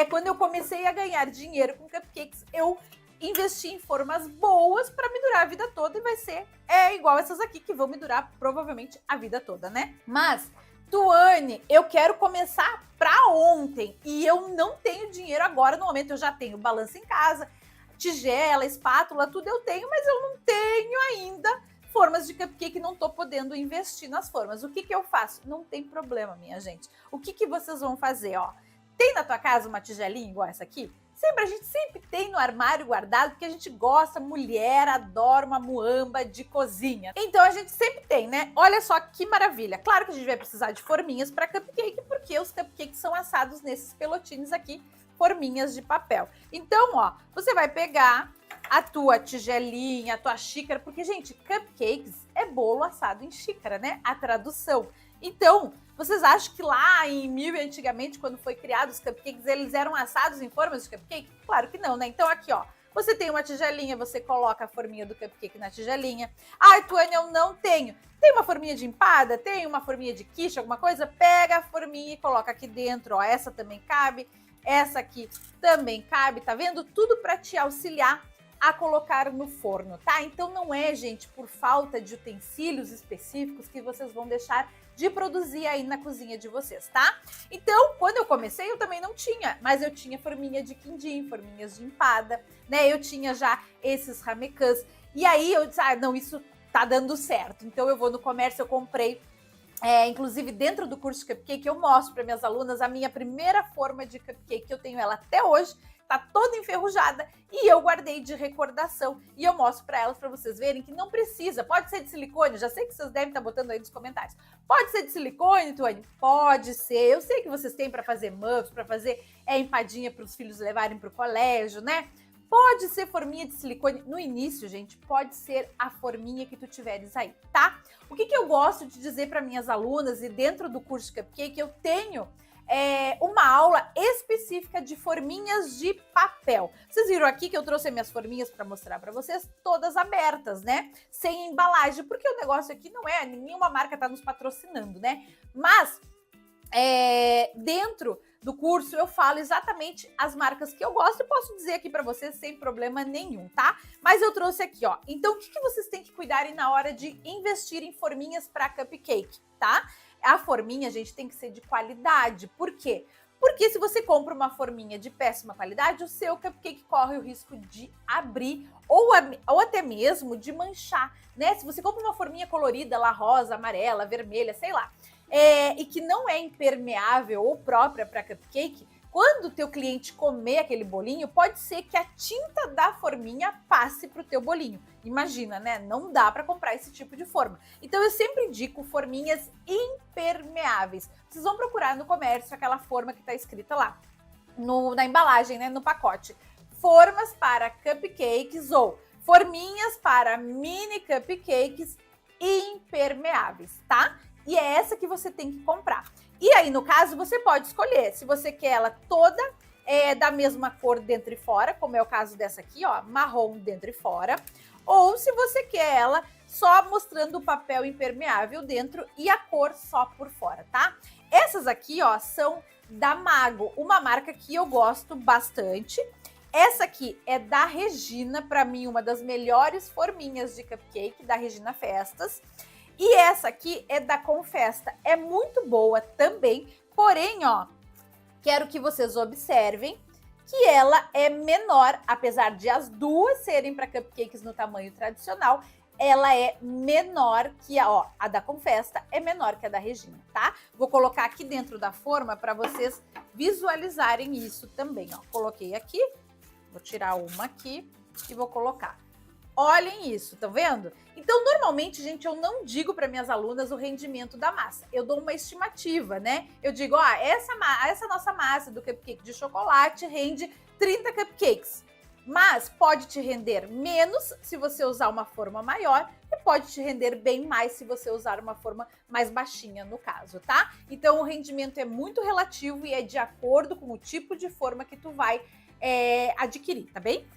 Quando eu comecei a ganhar dinheiro com cupcakes, eu investi em formas boas para me durar a vida toda e vai ser igual essas aqui que vão me durar provavelmente a vida toda, né? Mas, Tuane, eu quero começar para ontem e eu não tenho dinheiro agora. No momento eu já tenho balança em casa, tigela, espátula, tudo eu tenho, mas eu não tenho ainda formas de cupcake, não tô podendo investir nas formas. O que eu faço? Não tem problema, minha gente. O que vocês vão fazer, ó? Tem na tua casa uma tigelinha igual essa aqui? A gente sempre tem no armário guardado, porque a gente gosta, mulher adora uma muamba de cozinha. Então a gente sempre tem, né? Olha só que maravilha. Claro que a gente vai precisar de forminhas para cupcake, porque os cupcakes são assados nesses pelotines aqui, forminhas de papel. Então, ó, você vai pegar a tua tigelinha, a tua xícara, porque, gente, cupcakes é bolo assado em xícara, né? A tradução. Então, vocês acham que lá em antigamente, quando foi criado os cupcakes, eles eram assados em formas de cupcake? Claro que não, né? Então, aqui, ó, você tem uma tigelinha, você coloca a forminha do cupcake na tigelinha. Ai, Tuane, eu não tenho. Tem uma forminha de empada? Tem uma forminha de quiche, alguma coisa? Pega a forminha e coloca aqui dentro, ó, essa também cabe, essa aqui também cabe, tá vendo? Tudo para te auxiliar a colocar no forno, tá? Então não é, gente, por falta de utensílios específicos que vocês vão deixar de produzir aí na cozinha de vocês, tá? Então, quando eu comecei, eu também não tinha, mas eu tinha forminha de quindim, forminhas de empada, né? Eu tinha já esses ramecãs. E aí eu disse, não, isso tá dando certo. Então eu vou no comércio, eu comprei. Inclusive, dentro do curso de cupcake, eu mostro para minhas alunas a minha primeira forma de cupcake, que eu tenho ela até hoje, tá toda enferrujada e eu guardei de recordação e eu mostro para elas, para vocês verem que não precisa, pode ser de silicone, já sei que vocês devem estar botando aí nos comentários, pode ser de silicone, Tuane? Pode ser, eu sei que vocês têm para fazer muffs, para fazer empadinha para os filhos levarem para o colégio, né? Pode ser forminha de silicone. No início, gente, pode ser a forminha que tu tiveres aí, tá? O que eu gosto de dizer para minhas alunas, e dentro do curso de cupcake eu tenho uma aula específica de forminhas de papel. Vocês viram aqui que eu trouxe minhas forminhas para mostrar para vocês, todas abertas, né? Sem embalagem, porque o negócio aqui não é, nenhuma marca tá nos patrocinando, né? Mas dentro do curso eu falo exatamente as marcas que eu gosto e posso dizer aqui para vocês sem problema nenhum, tá? Mas eu trouxe aqui, ó. Então, o que vocês têm que cuidar aí na hora de investir em forminhas para cupcake, tá? A forminha, gente, tem que ser de qualidade. Por quê? Porque se você compra uma forminha de péssima qualidade, o seu cupcake corre o risco de abrir ou até mesmo de manchar, né? Se você compra uma forminha colorida, lá rosa, amarela, vermelha, sei lá, e que não é impermeável ou própria para cupcake, quando o teu cliente comer aquele bolinho, pode ser que a tinta da forminha passe para o teu bolinho. Imagina, né? Não dá para comprar esse tipo de forma. Então, eu sempre indico forminhas impermeáveis. Vocês vão procurar no comércio aquela forma que está escrita lá, na embalagem, né? No pacote. Formas para cupcakes ou forminhas para mini cupcakes impermeáveis, tá? E é essa que você tem que comprar. E aí, no caso, você pode escolher se você quer ela toda da mesma cor dentro e fora, como é o caso dessa aqui, ó, marrom dentro e fora, ou se você quer ela só mostrando o papel impermeável dentro e a cor só por fora, tá? Essas aqui, ó, são da Mago, uma marca que eu gosto bastante. Essa aqui é da Regina, para mim, uma das melhores forminhas de cupcake da Regina Festas. E essa aqui é da Confesta, é muito boa também, porém, ó, quero que vocês observem que ela é menor, apesar de as duas serem para cupcakes no tamanho tradicional, ela é menor que a da Confesta é menor que a da Regina, tá? Vou colocar aqui dentro da forma para vocês visualizarem isso também, ó. Coloquei aqui, vou tirar uma aqui e vou colocar. Olhem isso, estão vendo? Então, normalmente, gente, eu não digo para minhas alunas o rendimento da massa. Eu dou uma estimativa, né? Eu digo, ó, essa nossa massa do cupcake de chocolate rende 30 cupcakes. Mas pode te render menos se você usar uma forma maior e pode te render bem mais se você usar uma forma mais baixinha, no caso, tá? Então, o rendimento é muito relativo e é de acordo com o tipo de forma que tu vai adquirir, tá bem?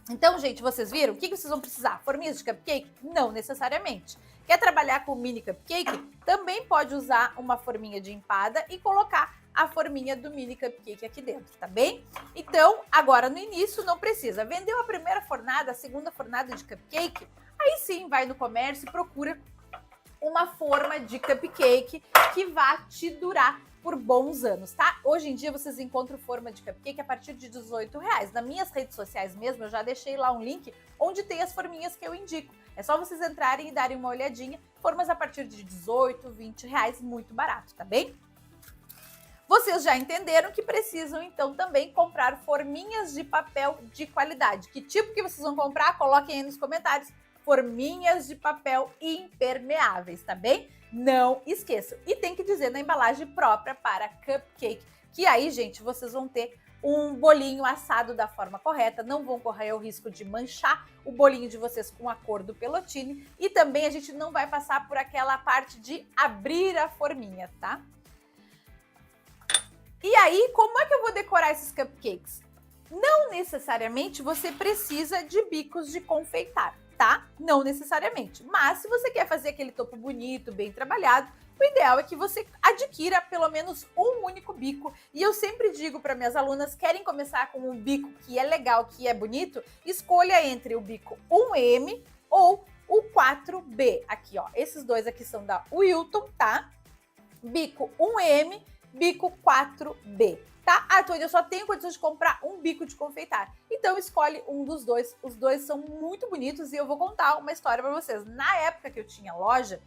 Então, gente, vocês viram? O que vocês vão precisar? Forminhas de cupcake? Não necessariamente. Quer trabalhar com mini cupcake? Também pode usar uma forminha de empada e colocar a forminha do mini cupcake aqui dentro, tá bem? Então, agora no início não precisa. Vendeu a primeira fornada, a segunda fornada de cupcake? Aí sim, vai no comércio e procura uma forma de cupcake que vá te durar por bons anos, tá? Hoje em dia vocês encontram forma de cupcake a partir de R$18. Nas minhas redes sociais mesmo, eu já deixei lá um link onde tem as forminhas que eu indico. É só vocês entrarem e darem uma olhadinha. Formas a partir de R$18, R$20, muito barato, tá bem? Vocês já entenderam que precisam, então, também comprar forminhas de papel de qualidade. Que tipo que vocês vão comprar? Coloquem aí nos comentários. Forminhas de papel impermeáveis, tá bem? Não esqueçam. E tem que dizer na embalagem própria para cupcake, que aí, gente, vocês vão ter um bolinho assado da forma correta, não vão correr o risco de manchar o bolinho de vocês com a cor do pelotine e também a gente não vai passar por aquela parte de abrir a forminha, tá? E aí, como é que eu vou decorar esses cupcakes? Não necessariamente você precisa de bicos de confeitar, tá? Não necessariamente. Mas se você quer fazer aquele topo bonito, bem trabalhado, o ideal é que você adquira pelo menos um único bico. E eu sempre digo para minhas alunas, querem começar com um bico que é legal, que é bonito, escolha entre o bico 1M ou o 4B. Aqui, ó. Esses dois aqui são da Wilton, tá? Bico 1M, bico 4B. Tá? Ah, Tony, eu só tenho condições de comprar um bico de confeitar. Então, escolhe um dos dois. Os dois são muito bonitos e eu vou contar uma história para vocês. Na época que eu tinha loja,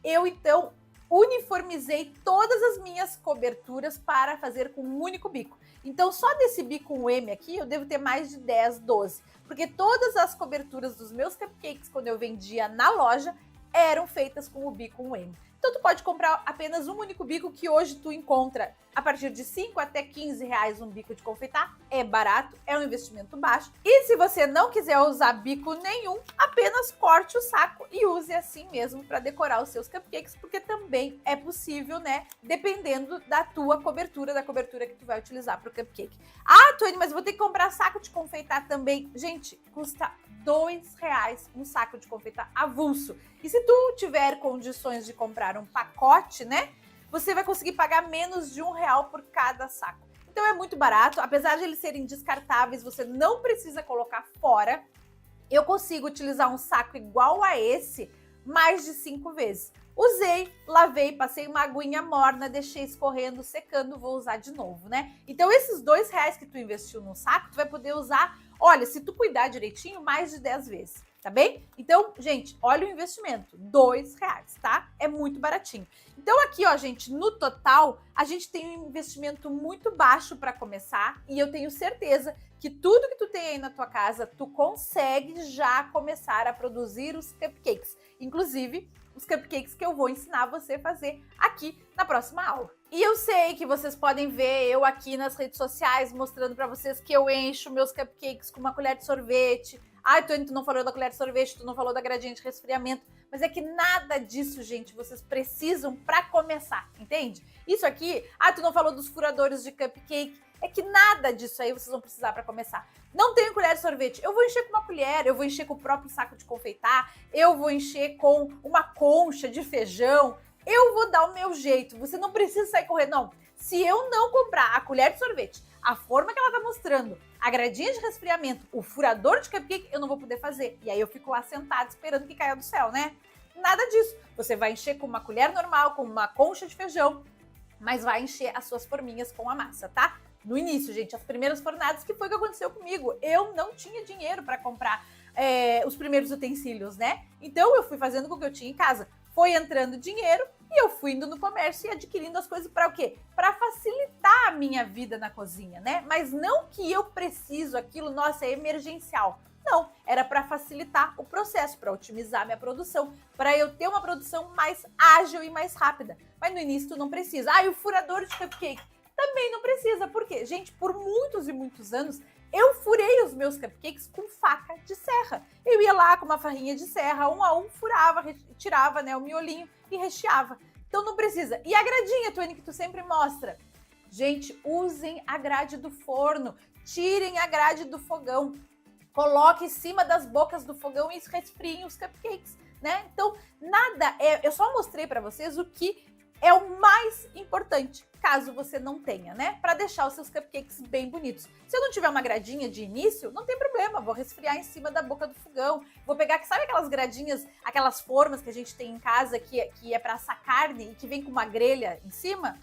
eu, então, uniformizei todas as minhas coberturas para fazer com um único bico. Então, só desse bico 1M aqui, eu devo ter mais de 10, 12. Porque todas as coberturas dos meus cupcakes, quando eu vendia na loja, eram feitas com o bico 1M. Então, tu pode comprar apenas um único bico que hoje tu encontra a partir de 5 até 15 reais um bico de confeitar. É barato, é um investimento baixo. E se você não quiser usar bico nenhum, apenas corte o saco e use assim mesmo para decorar os seus cupcakes, porque também é possível, né? Dependendo da tua cobertura, da cobertura que tu vai utilizar para o cupcake. Ah, Tony, mas vou ter que comprar saco de confeitar também. Gente, custa R$2 um saco de confeitar avulso. E se tu tiver condições de comprar um pacote, né? Você vai conseguir pagar menos de R$1 por cada saco. Então é muito barato, apesar de eles serem descartáveis, você não precisa colocar fora. Eu consigo utilizar um saco igual a esse mais de 5 vezes. Usei, lavei, passei uma aguinha morna, deixei escorrendo, secando, vou usar de novo, né? Então esses R$2 que tu investiu no saco, tu vai poder usar, olha, se tu cuidar direitinho, mais de 10 vezes, tá bem? Então, gente, olha o investimento, R$2, tá? É muito baratinho. Então aqui, ó, gente, no total, a gente tem um investimento muito baixo para começar e eu tenho certeza que tudo que tu tem aí na tua casa, tu consegue já começar a produzir os cupcakes. Inclusive, os cupcakes que eu vou ensinar você a fazer aqui na próxima aula. E eu sei que vocês podem ver eu aqui nas redes sociais mostrando para vocês que eu encho meus cupcakes com uma colher de sorvete. Ai, tu não falou da colher de sorvete, tu não falou da gradinha de resfriamento. Mas é que nada disso, gente, vocês precisam para começar, entende? Isso aqui, tu não falou dos furadores de cupcake. É que nada disso aí vocês vão precisar para começar. Não tenho colher de sorvete, eu vou encher com uma colher, eu vou encher com o próprio saco de confeitar, eu vou encher com uma concha de feijão, eu vou dar o meu jeito. Você não precisa sair correndo, não. Se eu não comprar a colher de sorvete, a forma que ela tá mostrando, a gradinha de resfriamento, o furador de cupcake, eu não vou poder fazer. E aí eu fico lá sentada esperando que caia do céu, né? Nada disso. Você vai encher com uma colher normal, com uma concha de feijão, mas vai encher as suas forminhas com a massa, tá? No início, gente, as primeiras fornadas, que foi o que aconteceu comigo. Eu não tinha dinheiro para comprar os primeiros utensílios, né? Então eu fui fazendo com o que eu tinha em casa. Foi entrando dinheiro e eu fui indo no comércio e adquirindo as coisas para o quê? Para facilitar a minha vida na cozinha, né? Mas não que eu preciso aquilo, nossa, é emergencial. Não, era para facilitar o processo, para otimizar minha produção, para eu ter uma produção mais ágil e mais rápida. Mas no início tu não precisa. E o furador de cupcake também não precisa, porque, gente, por muitos e muitos anos, eu furei os meus cupcakes com faca de serra. Eu ia lá com uma farrinha de serra, um a um, furava, tirava, né, o miolinho e recheava. Então não precisa. E a gradinha, Tuane, que tu sempre mostra? Gente, usem a grade do forno, tirem a grade do fogão, coloque em cima das bocas do fogão e resfriem os cupcakes, né? Então, eu só mostrei para vocês o que é o mais importante, caso você não tenha, né? Para deixar os seus cupcakes bem bonitos. Se eu não tiver uma gradinha de início, não tem problema, vou resfriar em cima da boca do fogão. Vou pegar, sabe aquelas gradinhas, aquelas formas que a gente tem em casa que é para assar carne e que vem com uma grelha em cima?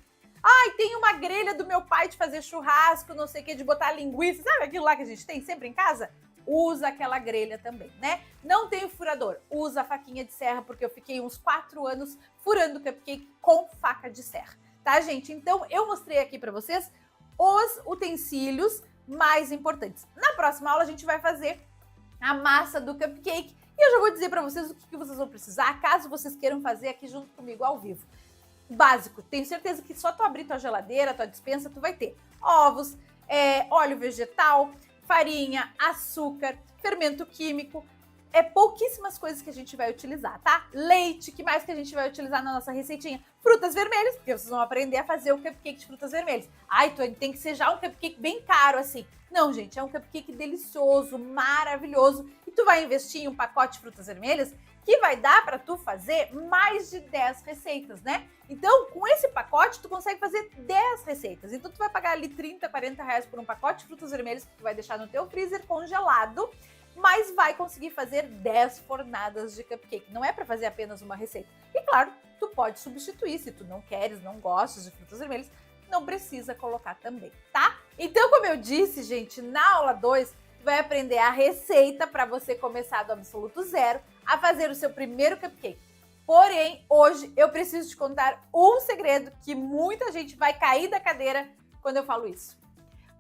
Tem uma grelha do meu pai de fazer churrasco, não sei o que, de botar linguiça, sabe aquilo lá que a gente tem sempre em casa? Usa aquela grelha também, né? Não tem o furador, usa a faquinha de serra, porque eu fiquei uns 4 anos furando cupcake com faca de serra, tá, gente? Então, eu mostrei aqui pra vocês os utensílios mais importantes. Na próxima aula, a gente vai fazer a massa do cupcake e eu já vou dizer pra vocês o que vocês vão precisar, caso vocês queiram fazer aqui junto comigo ao vivo. Básico, tenho certeza que só tu abrir tua geladeira, tua despensa, tu vai ter ovos, óleo vegetal, farinha, açúcar, fermento químico, pouquíssimas coisas que a gente vai utilizar, tá? Leite, que mais que a gente vai utilizar na nossa receitinha? Frutas vermelhas, porque vocês vão aprender a fazer o cupcake de frutas vermelhas. Tem que ser já um cupcake bem caro, assim. Não, gente, é um cupcake delicioso, maravilhoso. E tu vai investir em um pacote de frutas vermelhas que vai dar para tu fazer mais de 10 receitas, né? Então, com esse pacote, tu consegue fazer 10 receitas. Então, tu vai pagar ali 30, 40 reais por um pacote de frutas vermelhas que tu vai deixar no teu freezer congelado, mas vai conseguir fazer 10 fornadas de cupcake. Não é para fazer apenas uma receita. E claro, tu pode substituir, se tu não queres, não gostas de frutas vermelhas, não precisa colocar também, tá? Então, como eu disse, gente, na aula 2, tu vai aprender a receita para você começar do absoluto zero a fazer o seu primeiro cupcake. Porém, hoje eu preciso te contar um segredo que muita gente vai cair da cadeira quando eu falo isso.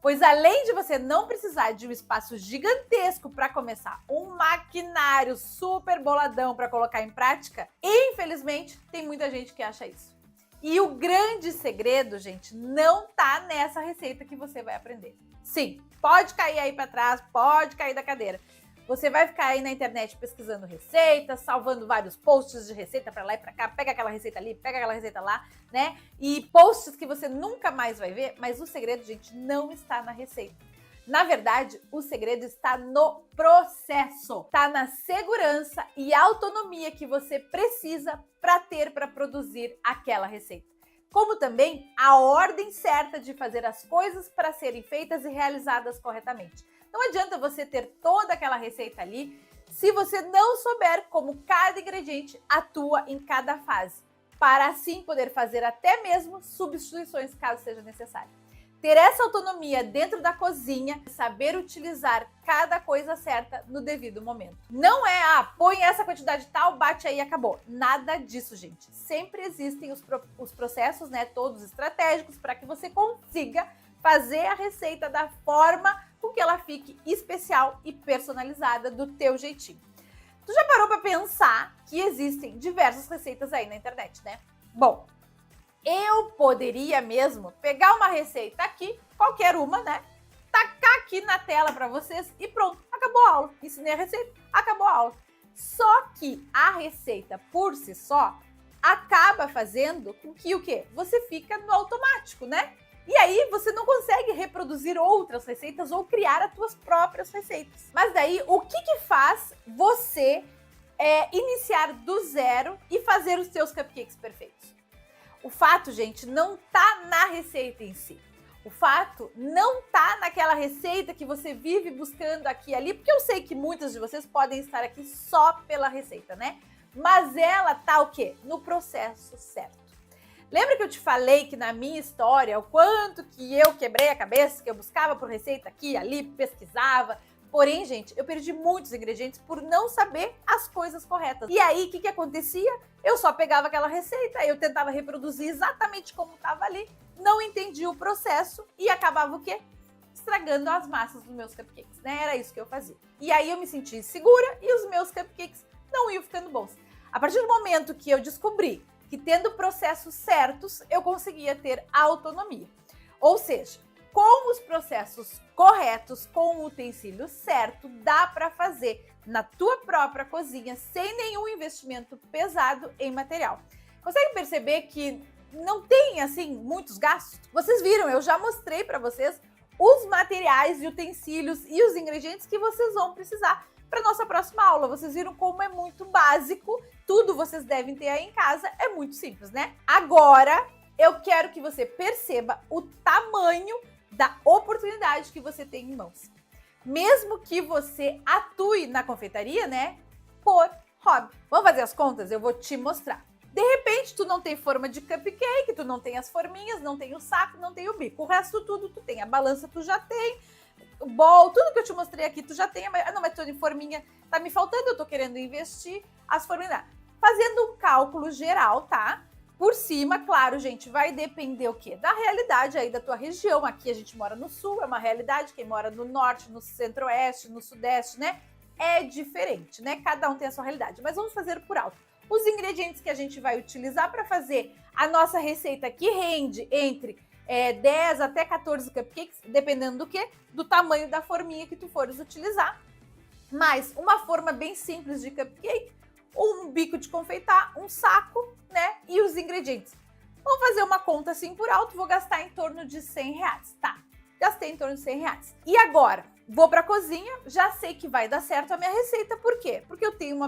Pois além de você não precisar de um espaço gigantesco para começar, um maquinário super boladão para colocar em prática, infelizmente tem muita gente que acha isso. E o grande segredo, gente, não tá nessa receita que você vai aprender. Sim, pode cair aí para trás, pode cair da cadeira. Você vai ficar aí na internet pesquisando receitas, salvando vários posts de receita para lá e para cá, pega aquela receita ali, pega aquela receita lá, né? E posts que você nunca mais vai ver, mas o segredo, gente, não está na receita. Na verdade, o segredo está no processo, está na segurança e autonomia que você precisa para produzir aquela receita. Como também a ordem certa de fazer as coisas para serem feitas e realizadas corretamente. Não adianta você ter toda aquela receita ali se você não souber como cada ingrediente atua em cada fase. para assim poder fazer até mesmo substituições caso seja necessário. Ter essa autonomia dentro da cozinha, saber utilizar cada coisa certa no devido momento. Não é, põe essa quantidade tal, bate aí e acabou. Nada disso, gente. Sempre existem os processos, né, todos estratégicos, para que você consiga fazer a receita da forma com que ela fique especial e personalizada do teu jeitinho. Tu já parou para pensar que existem diversas receitas aí na internet, né? Bom, eu poderia mesmo pegar uma receita aqui, qualquer uma, né? Tacar aqui na tela para vocês e pronto, acabou a aula. Ensinei a receita, acabou a aula. Só que a receita por si só acaba fazendo com que o quê? Você fica no automático, né? E aí você não consegue reproduzir outras receitas ou criar as tuas próprias receitas. Mas daí, o que faz você iniciar do zero e fazer os seus cupcakes perfeitos? O fato, gente, não tá na receita em si. O fato não tá naquela receita que você vive buscando aqui e ali, porque eu sei que muitas de vocês podem estar aqui só pela receita, né? Mas ela tá o quê? No processo certo. Lembra que eu te falei que na minha história, o quanto que eu quebrei a cabeça, que eu buscava por receita aqui e ali, pesquisava. Porém, gente, eu perdi muitos ingredientes por não saber as coisas corretas. E aí, o que acontecia? Eu só pegava aquela receita, eu tentava reproduzir exatamente como estava ali, não entendia o processo e acabava o quê? Estragando as massas dos meus cupcakes, né? Era isso que eu fazia. E aí eu me senti insegura e os meus cupcakes não iam ficando bons. A partir do momento que eu descobri que tendo processos certos, eu conseguia ter autonomia. Ou seja, com os processos corretos, com o utensílio certo, dá para fazer na tua própria cozinha sem nenhum investimento pesado em material. Consegue perceber que não tem, assim, muitos gastos? Vocês viram, eu já mostrei para vocês os materiais e utensílios e os ingredientes que vocês vão precisar para nossa próxima aula. Vocês viram como é muito básico, tudo vocês devem ter aí em casa, é muito simples, né? Agora, eu quero que você perceba o tamanho da oportunidade que você tem em mãos. Mesmo que você atue na confeitaria, né, por hobby. Vamos fazer as contas? Eu vou te mostrar. De repente, tu não tem forma de cupcake, tu não tem as forminhas, não tem o saco, não tem o bico. O resto tudo tu tem. A balança tu já tem, o bol, tudo que eu te mostrei aqui tu já tem. Não, mas tô de forminha, tá me faltando, eu tô querendo investir as forminhas. Fazendo um cálculo geral, tá? Por cima, claro, gente, vai depender o quê? Da realidade aí da tua região. Aqui a gente mora no sul, é uma realidade. Quem mora no norte, no centro-oeste, no sudeste, né? É diferente, né? Cada um tem a sua realidade. Mas vamos fazer por alto. Os ingredientes que a gente vai utilizar para fazer a nossa receita, que rende entre 10 até 14 cupcakes, dependendo do quê? Do tamanho da forminha que tu fores utilizar. Mas uma forma bem simples de cupcake, um bico de confeitar, um saco, né? E os ingredientes. Vamos fazer uma conta assim por alto, vou gastar em torno de R$100, tá? Gastei em torno de R$100. E agora, vou para a cozinha, já sei que vai dar certo a minha receita. Por quê? Porque eu tenho uma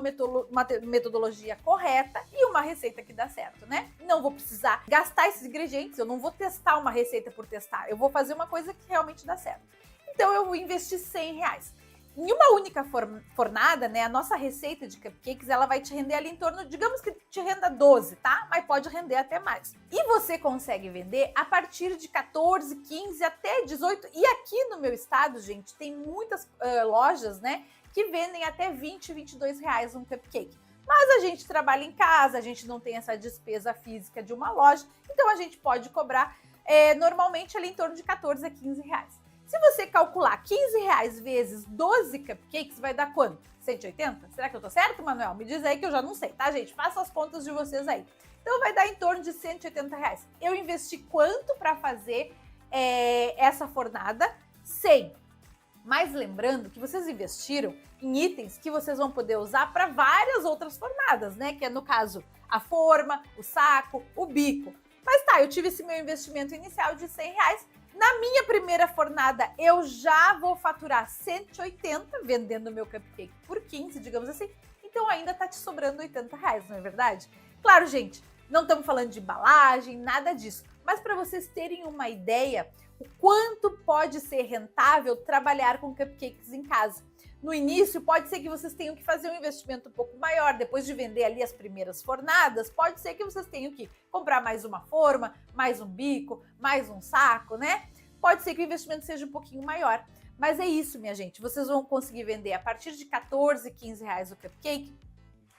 metodologia correta e uma receita que dá certo, né? Não vou precisar gastar esses ingredientes, eu não vou testar uma receita por testar. Eu vou fazer uma coisa que realmente dá certo. Então, eu vou investir R$100. Em uma única fornada, né, a nossa receita de cupcakes, ela vai te render ali em torno, digamos que te renda 12, tá? Mas pode render até mais. E você consegue vender a partir de 14, 15, até 18. E aqui no meu estado, gente, tem muitas lojas, né, que vendem até R$20, R$22 um cupcake. Mas a gente trabalha em casa, a gente não tem essa despesa física de uma loja, então a gente pode cobrar normalmente ali em torno de 14 a 15 reais. Se você calcular R$15 vezes 12 cupcakes, vai dar quanto? 180? Será que eu tô certo, Manuel? Me diz aí que eu já não sei, tá, gente? Faça as contas de vocês aí. Então, vai dar em torno de R$180. Eu investi quanto para fazer essa fornada? 100. Mas lembrando que vocês investiram em itens que vocês vão poder usar para várias outras fornadas, né? Que é, no caso, a forma, o saco, o bico. Mas tá, eu tive esse meu investimento inicial de R$100. Na minha primeira fornada, eu já vou faturar 180 vendendo meu cupcake por 15, digamos assim. Então ainda tá te sobrando R$80, não é verdade? Claro, gente, não estamos falando de embalagem, nada disso. Mas para vocês terem uma ideia, o quanto pode ser rentável trabalhar com cupcakes em casa. No início, pode ser que vocês tenham que fazer um investimento um pouco maior. Depois de vender ali as primeiras fornadas, pode ser que vocês tenham que comprar mais uma forma, mais um bico, mais um saco, né? Pode ser que o investimento seja um pouquinho maior. Mas é isso, minha gente. Vocês vão conseguir vender a partir de 14, 15 reais o cupcake.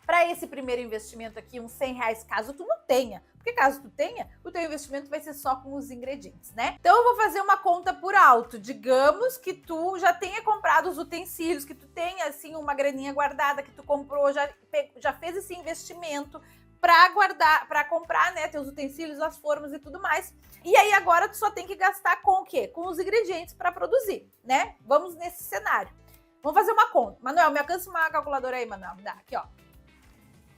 Para esse primeiro investimento aqui, uns 100 reais, caso tu não tenha. Porque caso tu tenha, o teu investimento vai ser só com os ingredientes, né? Então eu vou fazer uma conta por alto. Digamos que tu já tenha comprado os utensílios, que tu tenha, assim, uma graninha guardada, que tu comprou, já fez esse investimento para guardar, para comprar, né, teus utensílios, as formas e tudo mais. E aí agora tu só tem que gastar com o quê? Com os ingredientes para produzir, né? Vamos nesse cenário. Vamos fazer uma conta. Manuel, me alcança uma calculadora aí, Manuel. Dá, aqui, ó.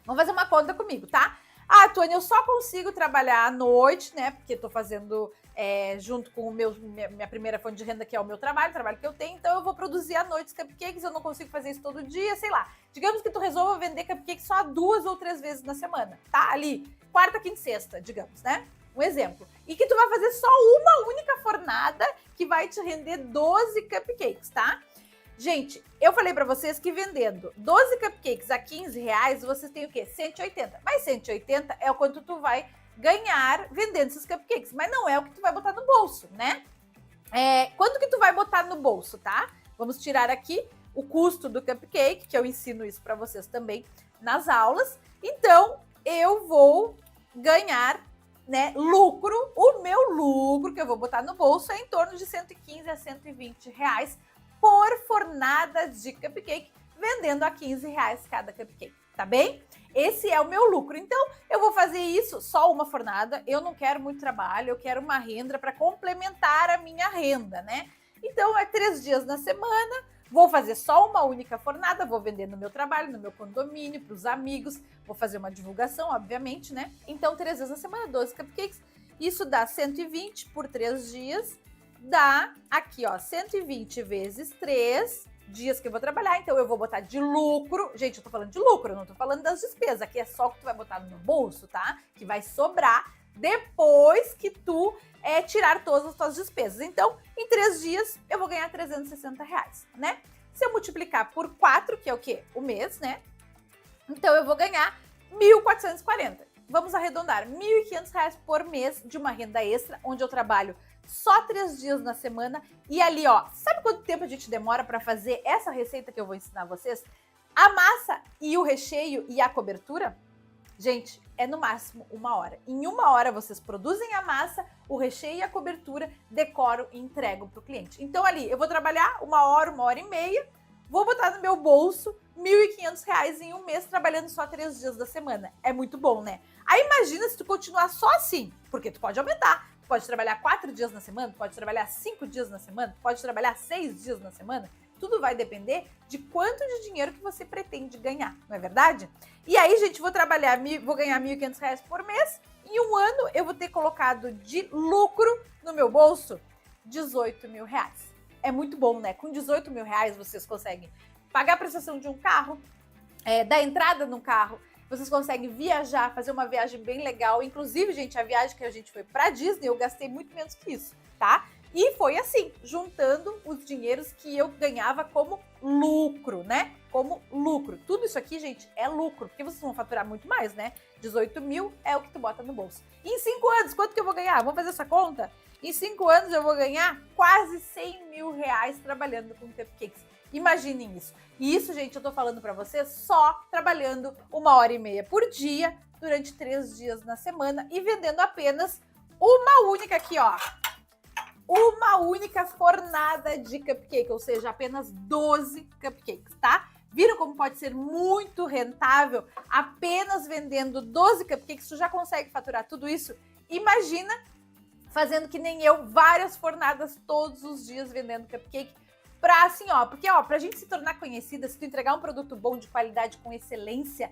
Vamos fazer uma conta comigo, tá? Ah, Tônia, eu só consigo trabalhar à noite, né? Porque tô fazendo junto com minha primeira fonte de renda, que é o meu trabalho, o trabalho que eu tenho. Então eu vou produzir à noite os cupcakes, eu não consigo fazer isso todo dia, sei lá. Digamos que tu resolva vender cupcake só 2 ou 3 vezes na semana, tá? Ali, quarta, quinta e sexta, digamos, né? Um exemplo. E que tu vai fazer só uma única fornada que vai te render 12 cupcakes, tá? Gente, eu falei pra vocês que vendendo 12 cupcakes a 15 reais, vocês têm o quê? 180. Mas 180 é o quanto tu vai ganhar vendendo esses cupcakes. Mas não é o que tu vai botar no bolso, né? Quanto que tu vai botar no bolso, tá? Vamos tirar aqui o custo do cupcake, que eu ensino isso pra vocês também nas aulas. Então, eu vou ganhar, né, lucro. O meu lucro que eu vou botar no bolso é em torno de 115 a 120 reais por fornada de cupcake, vendendo a 15 reais cada cupcake, tá bem? Esse é o meu lucro. Então, eu vou fazer isso, só uma fornada. Eu não quero muito trabalho, eu quero uma renda para complementar a minha renda, né? Então, 3 dias na semana, vou fazer só uma única fornada, vou vender no meu trabalho, no meu condomínio, para os amigos, vou fazer uma divulgação, obviamente, né? Então, 3 vezes na semana, 12 cupcakes. Isso dá 120 por 3 dias. Dá aqui, ó, 120 vezes 3 dias que eu vou trabalhar. Então, eu vou botar de lucro. Gente, eu tô falando de lucro, eu não tô falando das despesas. Aqui é só o que tu vai botar no bolso, tá? Que vai sobrar depois que tu tirar todas as tuas despesas. Então, em 3 dias, eu vou ganhar 360 reais, né? Se eu multiplicar por 4, que é o quê? O mês, né? Então, eu vou ganhar 1.440. Vamos arredondar, 1.500 reais por mês de uma renda extra, onde eu trabalho só 3 dias na semana. E ali, ó, sabe quanto tempo a gente demora para fazer essa receita que eu vou ensinar vocês? A massa e o recheio e a cobertura, gente, é no máximo 1 hora. Em 1 hora vocês produzem a massa, o recheio e a cobertura, decoram e entregam para o cliente. Então ali, eu vou trabalhar 1 hora, 1 hora e meia, vou botar no meu bolso 1.500 reais em um mês, trabalhando só 3 dias da semana. É muito bom, né? Aí imagina se tu continuar só assim, porque tu pode aumentar. Tu pode trabalhar 4 dias na semana, tu pode trabalhar 5 dias na semana, tu pode trabalhar 6 dias na semana. Tudo vai depender de quanto de dinheiro que você pretende ganhar, não é verdade? E aí, gente, vou ganhar 1.500 reais por mês. Em 1 ano, eu vou ter colocado de lucro no meu bolso 18 mil reais. É muito bom, né? Com 18 mil reais, vocês conseguem pagar a prestação de um carro, dar entrada num carro, vocês conseguem viajar, fazer uma viagem bem legal. Inclusive, gente, a viagem que a gente foi pra Disney, eu gastei muito menos que isso, tá? E foi assim, juntando os dinheiros que eu ganhava como lucro, né? Como lucro. Tudo isso aqui, gente, é lucro, porque vocês vão faturar muito mais, né? 18 mil é o que tu bota no bolso. E em 5 anos, quanto que eu vou ganhar? Vamos fazer essa conta? Em 5 anos eu vou ganhar quase 100 mil reais trabalhando com cupcakes. Imaginem isso. E isso, gente, eu tô falando pra vocês só trabalhando 1 hora e meia por dia, durante 3 dias na semana e vendendo apenas uma única aqui, ó. Uma única fornada de cupcake, ou seja, apenas 12 cupcakes, tá? Viram como pode ser muito rentável? Apenas vendendo 12 cupcakes, tu já consegue faturar tudo isso? Imagina fazendo que nem eu, várias fornadas todos os dias vendendo cupcake. Pra assim, ó, porque ó, pra gente se tornar conhecida, se tu entregar um produto bom, de qualidade, com excelência,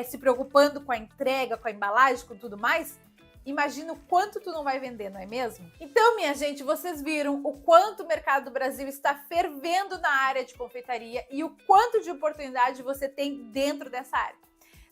se preocupando com a entrega, com a embalagem, com tudo mais, imagina o quanto tu não vai vender, não é mesmo? Então, minha gente, vocês viram o quanto o mercado do Brasil está fervendo na área de confeitaria e o quanto de oportunidade você tem dentro dessa área.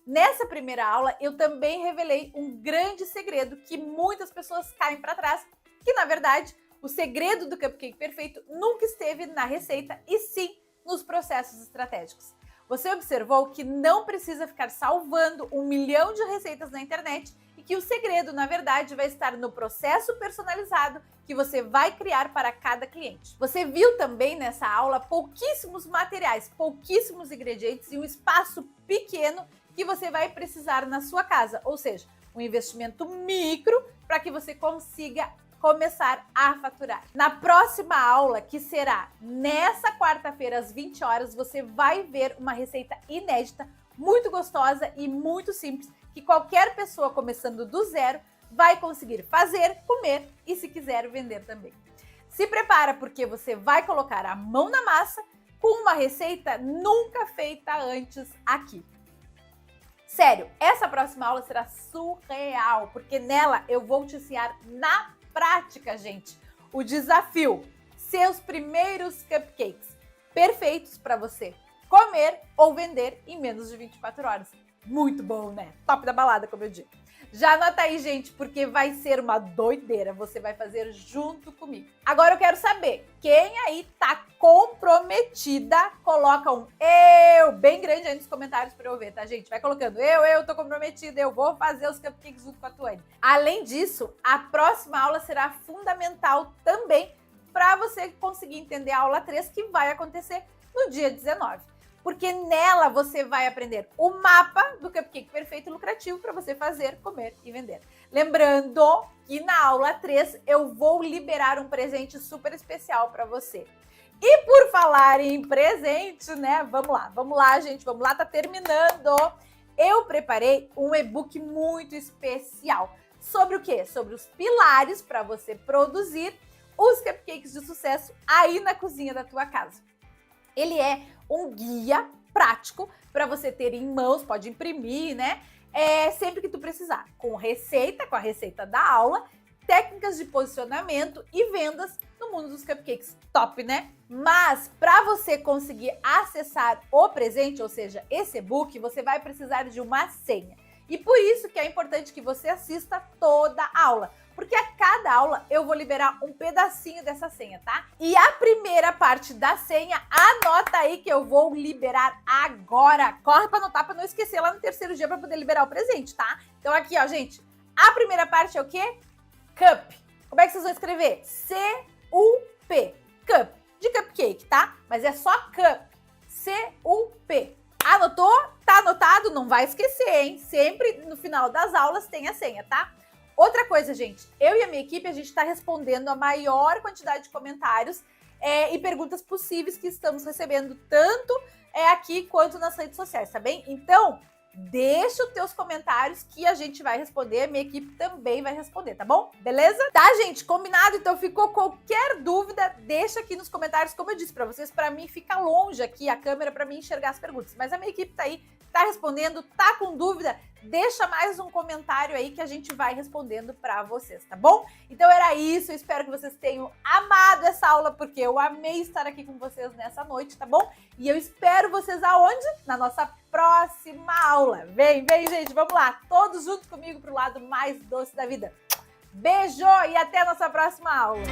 Nessa primeira aula, eu também revelei um grande segredo que muitas pessoas caem para trás, que na verdade, o segredo do cupcake perfeito nunca esteve na receita, e sim nos processos estratégicos. Você observou que não precisa ficar salvando 1 milhão de receitas na internet e que o segredo, na verdade, vai estar no processo personalizado que você vai criar para cada cliente. Você viu também nessa aula pouquíssimos materiais, pouquíssimos ingredientes e um espaço pequeno que você vai precisar na sua casa, ou seja, um investimento micro para que você consiga começar a faturar. Na próxima aula, que será nessa quarta-feira às 20 horas, você vai ver uma receita inédita, muito gostosa e muito simples, que qualquer pessoa começando do zero vai conseguir fazer, comer e, se quiser, vender também. Se prepara, porque você vai colocar a mão na massa com uma receita nunca feita antes aqui. Sério, essa próxima aula será surreal, porque nela eu vou te ensinar na prática, gente, o desafio, seus primeiros cupcakes perfeitos para você comer ou vender em menos de 24 horas. Muito bom, né? Top da balada, como eu digo. Já anota aí, gente, porque vai ser uma doideira. Você vai fazer junto comigo. Agora eu quero saber, quem aí tá comprometida? Coloca um eu bem grande aí nos comentários para eu ver, tá, gente? Vai colocando eu tô comprometida, eu vou fazer os cupcakes junto com a Tuane. Além disso, a próxima aula será fundamental também para você conseguir entender a aula 3, que vai acontecer no dia 19. Porque nela você vai aprender o mapa do cupcake perfeito e lucrativo para você fazer, comer e vender. Lembrando que na aula 3 eu vou liberar um presente super especial para você. E por falar em presente, né? Vamos lá, gente, vamos lá, tá terminando. Eu preparei um e-book muito especial. Sobre o quê? Sobre os pilares para você produzir os cupcakes de sucesso aí na cozinha da tua casa. Ele é um guia prático para você ter em mãos, pode imprimir, né? Sempre que tu precisar, com a receita da aula, técnicas de posicionamento e vendas no mundo dos cupcakes. Top, né? Mas para você conseguir acessar o presente, ou seja, esse e-book, você vai precisar de uma senha. E por isso que é importante que você assista toda a aula, porque a cada aula eu vou liberar um pedacinho dessa senha, tá? E a primeira parte da senha, anota aí que eu vou liberar agora. Corre para anotar para não esquecer lá no terceiro dia para poder liberar o presente, tá? Então aqui, ó, gente, a primeira parte é o quê? Cup. Como é que vocês vão escrever? C-U-P. Cup. De cupcake, tá? Mas é só cup. C-U-P. Anotou? Tá anotado? Não vai esquecer, hein? Sempre no final das aulas tem a senha, tá? Outra coisa, gente, eu e a minha equipe, a gente está respondendo a maior quantidade de comentários e perguntas possíveis que estamos recebendo, tanto aqui quanto nas redes sociais, tá bem? Então, deixa os teus comentários que a gente vai responder, a minha equipe também vai responder, tá bom? Beleza? Tá, gente? Combinado? Então, ficou qualquer dúvida, deixa aqui nos comentários, como eu disse pra vocês, pra mim fica longe aqui a câmera pra mim enxergar as perguntas, mas a minha equipe tá aí, tá respondendo, tá com dúvida, deixa mais um comentário aí que a gente vai respondendo pra vocês, tá bom? Então era isso, eu espero que vocês tenham amado essa aula, porque eu amei estar aqui com vocês nessa noite, tá bom? E eu espero vocês aonde? Na nossa próxima aula. Vem, gente, vamos lá, todos juntos comigo pro lado mais doce da vida. Beijo e até a nossa próxima aula.